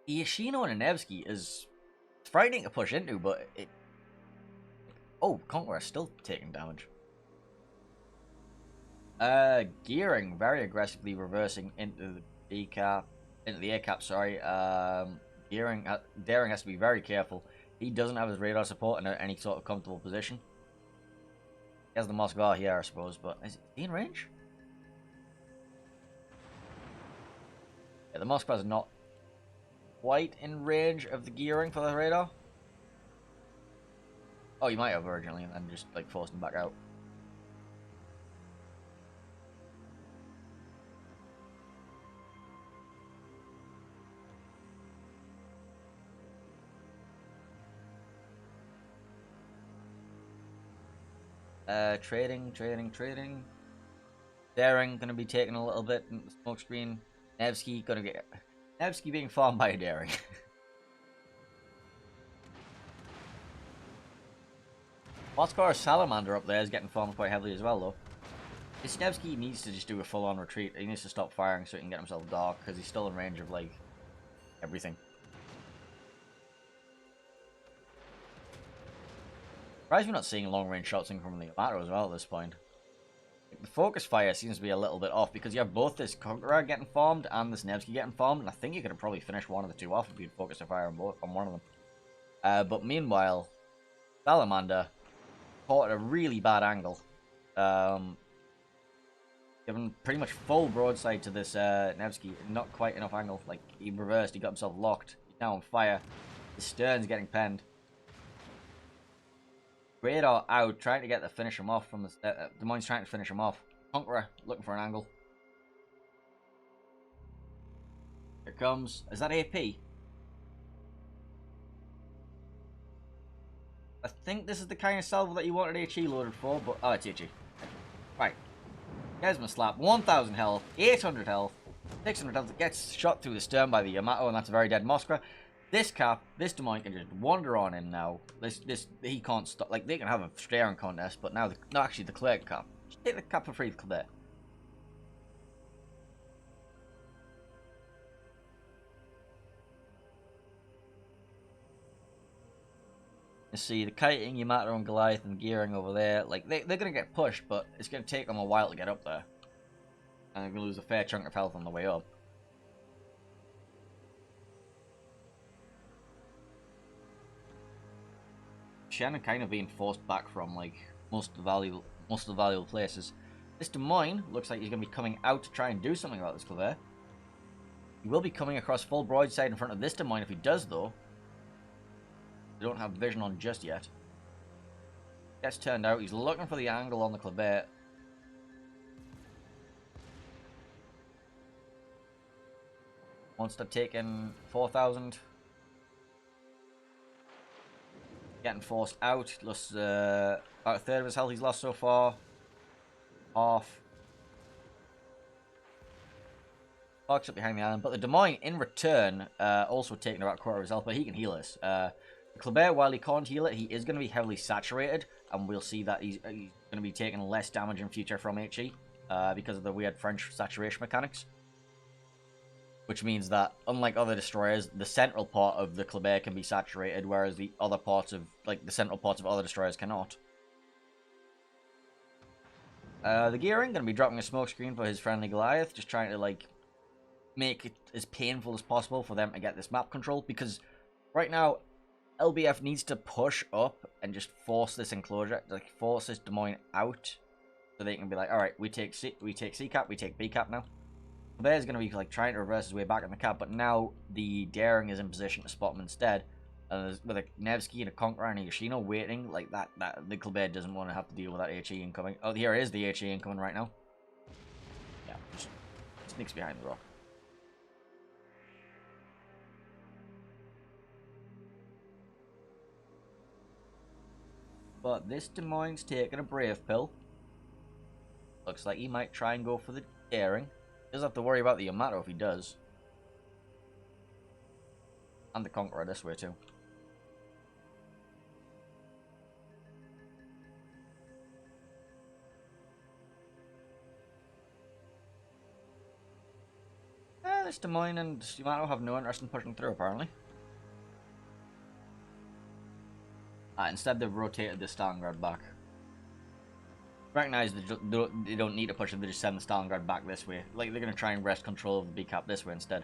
Yoshino and a Nevsky is frightening to push into, but it... Oh, Conqueror still taking damage. Gearing very aggressively reversing into the B cap, into the A cap, sorry. Daring has to be very careful. He doesn't have his radar support in any sort of comfortable position. He has the Moskva here, I suppose, but is he in range? Yeah, the Moskva is not quite in range of the gearing for the radar. Oh, you might have originally and then just like forced him back out. Trading. Daring gonna be taking a little bit in the smoke screen. Nevsky gonna get... Nevsky being farmed by Daring. Moskva Salamander up there is getting farmed quite heavily as well, though. This Nevsky needs to just do a full-on retreat. He needs to stop firing so he can get himself dark, because he's still in range of, like, everything. Surprised we're not seeing long-range shots in from the Yamato as well at this point. The focus fire seems to be a little bit off because you have both this Conqueror getting farmed and this Nevsky getting farmed, and I think you could have probably finished one of the two off if you'd focused a fire on one of them. But meanwhile, Salamander caught at a really bad angle. Given pretty much full broadside to this Nevsky, not quite enough angle. Like, he reversed, he got himself locked, he's now on fire. His stern's getting penned. Radar out, trying to get the finish him off from the... Des Moines trying to finish him off. Conqueror looking for an angle. Here comes... Is that AP? I think this is the kind of salvo that you wanted HE loaded for, but... Oh, it's HE. Right. Here's my slap. 1,000 health, 800 health, 600 health. It gets shot through the stern by the Yamato, and that's a very dead Moskva. This cap, this Des Moines can just wander on in now. He can't stop. Like, they can have a staring contest, but now, no, actually, the Claire cap. Just take the cap for free, Claire. You see, the kiting, Yamato and Goliath and gearing over there, like, they're going to get pushed, but it's going to take them a while to get up there. And they're going to lose a fair chunk of health on the way up. SHEN are kind of being forced back from, like, most of the valuable places. This Des Moines looks like he's going to be coming out to try and do something about this Claire. He will be coming across full broadside in front of this Des Moines if he does, though. They don't have vision on just yet. Gets turned out. He's looking for the angle on the Clavet. Wants to take in 4,000. Getting forced out. Lost about a third of his health he's lost so far. Half. Fox up behind the island. But the Des Moines, in return, also taking about a quarter of his health, but he can heal us. Kleber, while he can't heal it, he is going to be heavily saturated, and we'll see that he's going to be taking less damage in future from HE because of the weird French saturation mechanics. Which means that, unlike other destroyers, the central part of the Kleber can be saturated, whereas the other parts of, like, the central parts of other destroyers cannot. The Gearing going to be dropping a smoke screen for his friendly Goliath, just trying to, like, make it as painful as possible for them to get this map control, because right now, LBF needs to push up and just force this enclosure, like, force this Des Moines out, so they can be like, alright, we take C cap, we take B cap now. Bear's going to be like trying to reverse his way back in the cap, but now the Daring is in position to spot him instead. And with a Nevsky and a Conqueror and a Yoshino waiting, like that the Bear doesn't want to have to deal with that HE incoming. Oh, here is the HE incoming right now. Yeah, just sneaks behind the rock. But this Des Moines taking a brave pill. Looks like he might try and go for the Daring. Doesn't have to worry about the Yamato if he does. And the Conqueror this way too. This Des Moines and Yamato have no interest in pushing through, apparently. Instead, they've rotated the Stalingrad back. Recognize they don't need to push it, they just send the Stalingrad back this way. Like, they're going to try and wrest control of the B cap this way instead.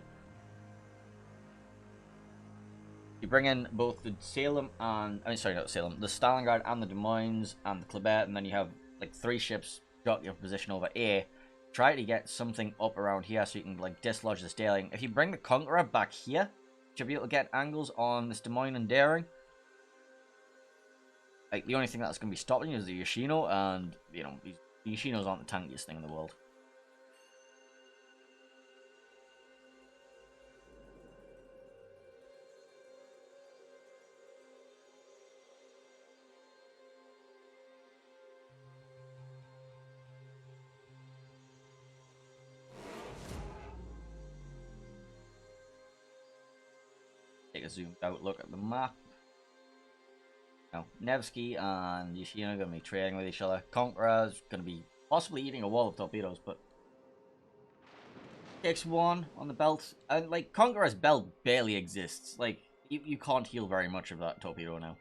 You bring in both the Salem and... I mean, sorry, not Salem. The Stalingrad and the Des Moines and the Quebec, and then you have, like, 3 ships got your position over A. Try to get something up around here so you can, like, dislodge the Sterling. If you bring the Conqueror back here, you should be able to get angles on this Des Moines and Daring. Like, the only thing that's going to be stopping you is the Yoshino, and, you know, the Yoshinos aren't the tankiest thing in the world. Take a zoomed out look at the map. Now, Nevsky and Yoshino are going to be trading with each other. Conqueror's going to be possibly eating a wall of torpedoes, but takes 1 on the belt. And, like, Conqueror's belt barely exists. Like, you can't heal very much of that torpedo now.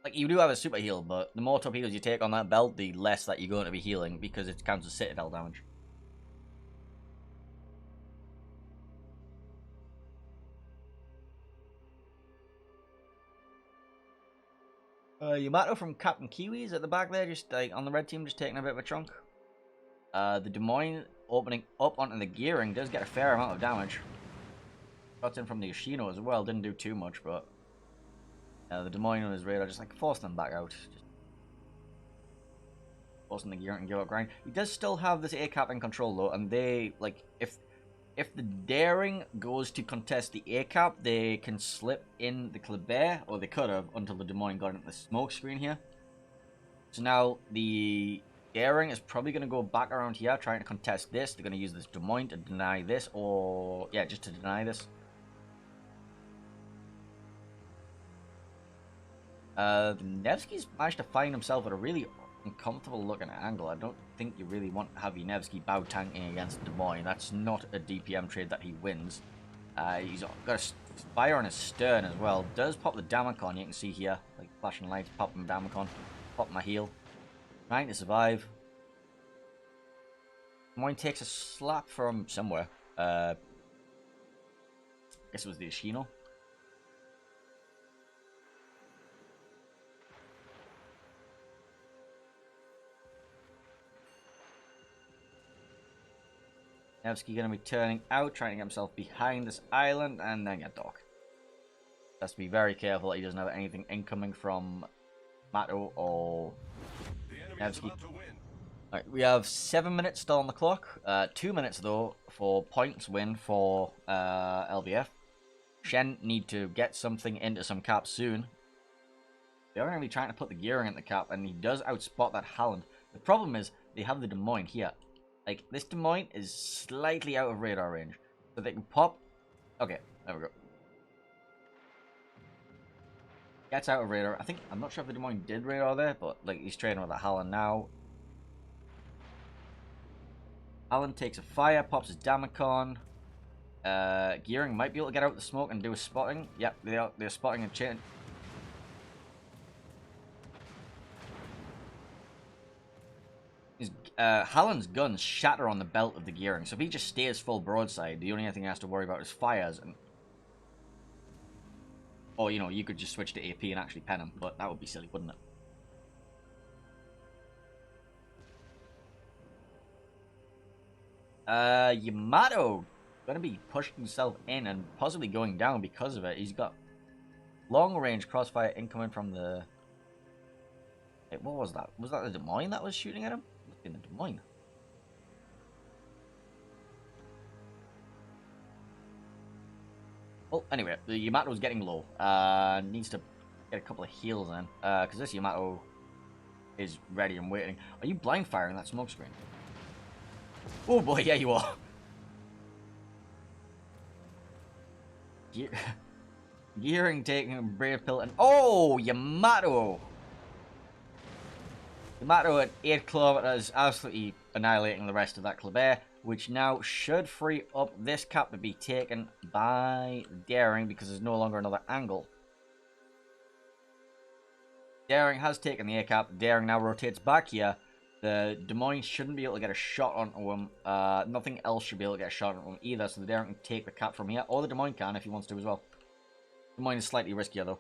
Like, you do have a super heal, but the more torpedoes you take on that belt, the less that you're going to be healing, because it counts as citadel damage. Yamato from Captain Kiwi's at the back there, just like on the red team, just taking a bit of a chunk. The Des Moines opening up onto the gearing does get a fair amount of damage. Got in from the Yoshino as well, didn't do too much, but the Des Moines on his radar just like forced them back out. Just forcing the gearing and give up grind. He does still have this A cap in control though, and they like if the Daring goes to contest the A cap, they can slip in the Kleber, or they could have, until the Des Moines got into the smoke screen here. So now the Daring is probably going to go back around here, trying to contest this. They're going to use this Des Moines to deny this, or yeah, just to deny this. Nevsky's managed to find himself at a really uncomfortable looking angle. I don't think you really want to have your Nevsky bow tanking against Des Moines. That's not a DPM trade that he wins. He's got a fire on his stern as well. Does pop the Damacon, you can see here, like flashing lights, popping Damacon, pop my heel. Trying to survive. Des Moines takes a slap from somewhere. I guess it was the Yoshino. Nevsky going to be turning out, trying to get himself behind this island, and then get docked. Has to be very careful that he doesn't have anything incoming from Mato or Nevsky. Alright, we have 7 minutes still on the clock. 2 minutes though for points win for LBF. Shen need to get something into some cap soon. They're going to be trying to put the gearing in the cap, and he does outspot that Halland. The problem is they have the Des Moines here. Like, this Des Moines is slightly out of radar range. So they can pop... Okay, there we go. Gets out of radar. I'm not sure if the Des Moines did radar there, but, like, he's trading with the Halland now. Halland takes a fire, pops his Damacon. Gearing might be able to get out the smoke and do a spotting. Yep, they're spotting a chain. Halland's guns shatter on the belt of the gearing, so if he just stays full broadside, the only thing he has to worry about is fires. And or, you know, you could just switch to AP and actually pen him, but that would be silly, wouldn't it? Yamato gonna be pushing himself in and possibly going down because of it. He's got long range crossfire incoming from the... Wait, what was that? Was that the Des Moines that was shooting at him? In the Des Moines. Well, anyway, the Yamato's getting low. Needs to get a couple of heals in. Because this Yamato is ready and waiting. Are you blind firing that smoke screen? Oh boy, yeah you are. Gearing taking a brave pill and oh, Yamato! Yamato at 8 kilometers, absolutely annihilating the rest of that Kleber, which now should free up this cap to be taken by Daring because there's no longer another angle. Daring has taken the A cap. Daring now rotates back here. The Des Moines shouldn't be able to get a shot onto him. Nothing else should be able to get a shot onto him either, so the Daring can take the cap from here, or the Des Moines can if he wants to as well. Des Moines is slightly riskier though.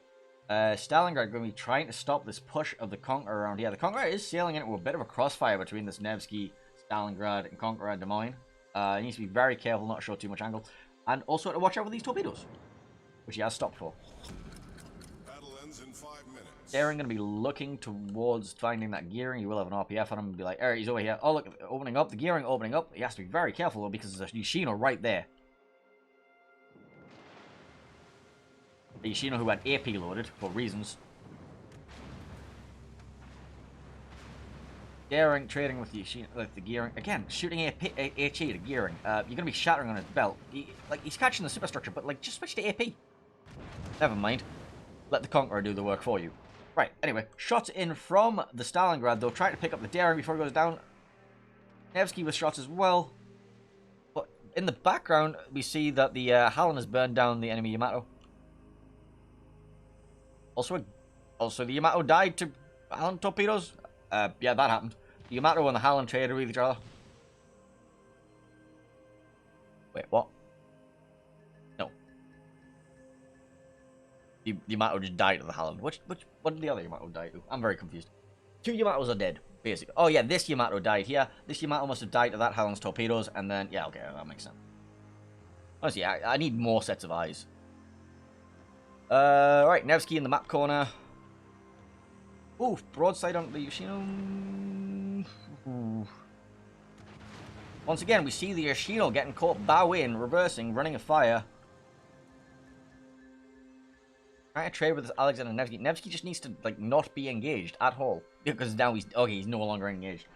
Stalingrad going to be trying to stop this push of the Conqueror around here. The Conqueror is sailing into a bit of a crossfire between this Nevsky, Stalingrad, and Conqueror Des Moines. He needs to be very careful not to show too much angle. And also to watch out for these torpedoes, which he has stopped for. Battle ends in 5 minutes. Daring going to be looking towards finding that gearing. He will have an RPF on him and be like, alright, he's over here. Oh, look, opening up. The gearing opening up. He has to be very careful though because there's a Yoshino right there. The Yoshino who had AP loaded for reasons. Daring trading with the Yoshino, with the gearing. Again, shooting HE to gearing. You're going to be shattering on his belt. He's catching the superstructure, but like, just switch to AP. Never mind. Let the Conqueror do the work for you. Right, anyway. Shots in from the Stalingrad, though. Trying to pick up the Daring before he goes down. Nevsky with shots as well. But in the background, we see that the Hallen has burned down the enemy Yamato. Also, the Yamato died to Hallen torpedoes. Yeah, that happened. The Yamato and the Hallen traded with each other. Wait, what? No. The Yamato just died to the Hallen. What did the other Yamato die to? I'm very confused. 2 Yamatos are dead, basically. Oh yeah, this Yamato died here. This Yamato must have died to that Hallen's torpedoes, and then, yeah, okay, that makes sense. Honestly, I need more sets of eyes. Right, Nevsky in the map corner. Ooh, broadside on the Yoshino. Ooh. Once again, we see the Yoshino getting caught bow in, reversing, running a fire. Trying to trade with this Alexander Nevsky. Nevsky just needs to, like, not be engaged at all. Because now he's, okay, he's no longer engaged.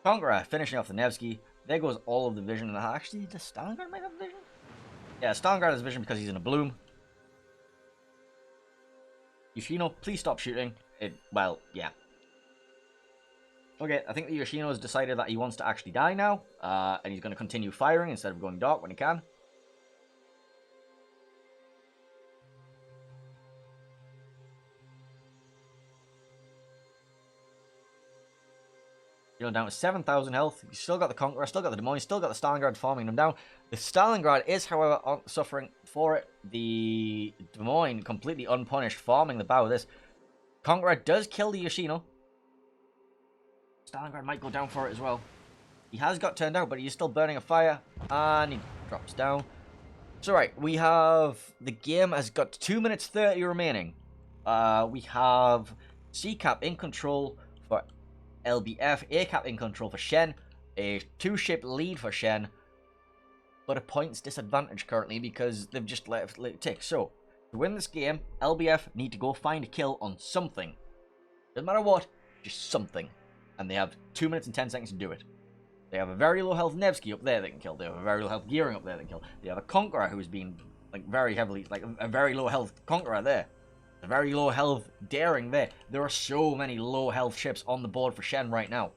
Conqueror finishing off the Nevsky. There goes all of the vision. Actually, does Stalingrad might have vision? Yeah, Stalingrad has vision because he's in a bloom. Yoshino, please stop shooting. Well, yeah. Okay, I think the Yoshino has decided that he wants to actually die now. And he's going to continue firing instead of going dark when he can. Yoshino down to 7,000 health. He's still got the Conqueror, still got the Des Moines, still got the Stalingrad farming him down. The Stalingrad is, however, suffering for it. The Des Moines completely unpunished, farming the bow of this. Conqueror does kill the Yoshino. Stalingrad might go down for it as well. He has got turned out, but he's still burning a fire. And he drops down. So right, we have... The game has got 2 minutes 30 remaining. We have C-Cap in control for LBF. A-Cap in control for SHEN. A 2-ship lead for SHEN. But a points disadvantage currently because they've just let it tick. So, to win this game, LBF need to go find a kill on something. Doesn't matter what, just something. And they have 2 minutes and 10 seconds to do it. They have a very low health Nevsky up there they can kill. They have a very low health Gearing up there they can kill. They have a Conqueror who's been like very heavily, like a very low health Conqueror there. A very low health Daring there. There are so many low health ships on the board for SHEN right now.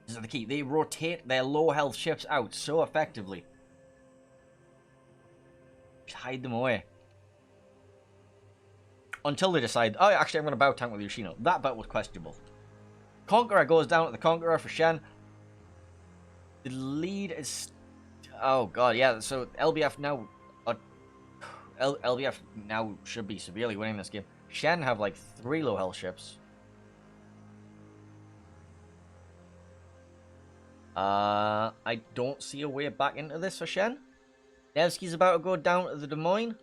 This is the key. They rotate their low health ships out so effectively. Just hide them away. Until they decide, oh, actually, I'm going to bow tank with Yoshino. That bet was questionable. Conqueror goes down at the Conqueror for SHEN. The lead is... Oh, God, yeah. So, LBF now... LBF now should be severely winning this game. SHEN have, like, 3 low health ships. I don't see a way back into this for SHEN. Nevsky's about to go down to the Des Moines.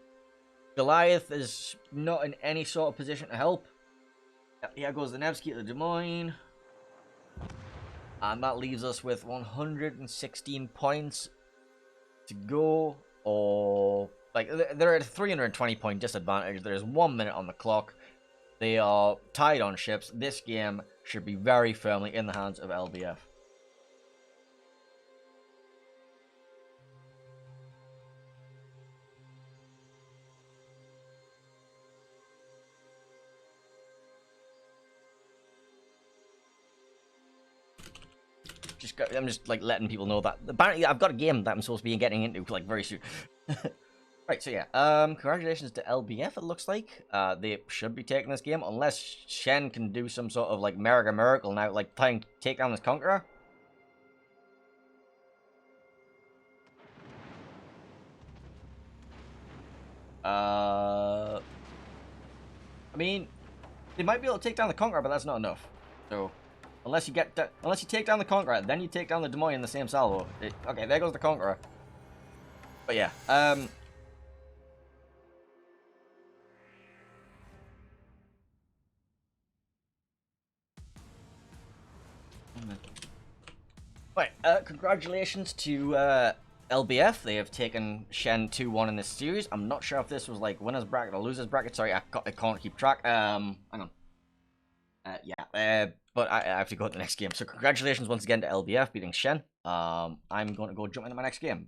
Goliath is not in any sort of position to help. Here goes the Nevsky to the Des Moines. And that leaves us with 116 points to go. Or, like, they're at a 320 point disadvantage. There's 1 minute on the clock. They are tied on ships. This game should be very firmly in the hands of LBF. I'm just like letting people know that apparently I've got a game that I'm supposed to be getting into like very soon. Right, so yeah, congratulations to LBF, it looks like. They should be taking this game, unless Shen can do some sort of, like, miracle now, like, try and take down this Conqueror. I mean, they might be able to take down the Conqueror, but that's not enough. So, unless you take down the Conqueror, then you take down the Des Moines in the same salvo. Okay, there goes the Conqueror. But yeah, right, congratulations to LBF. They have taken Shen 2-1 in this series. I'm not sure if this was like winner's bracket or loser's bracket. Sorry, I can't keep track. Hang on. But I have to go to the next game. So congratulations once again to LBF beating Shen. I'm going to go jump into my next game.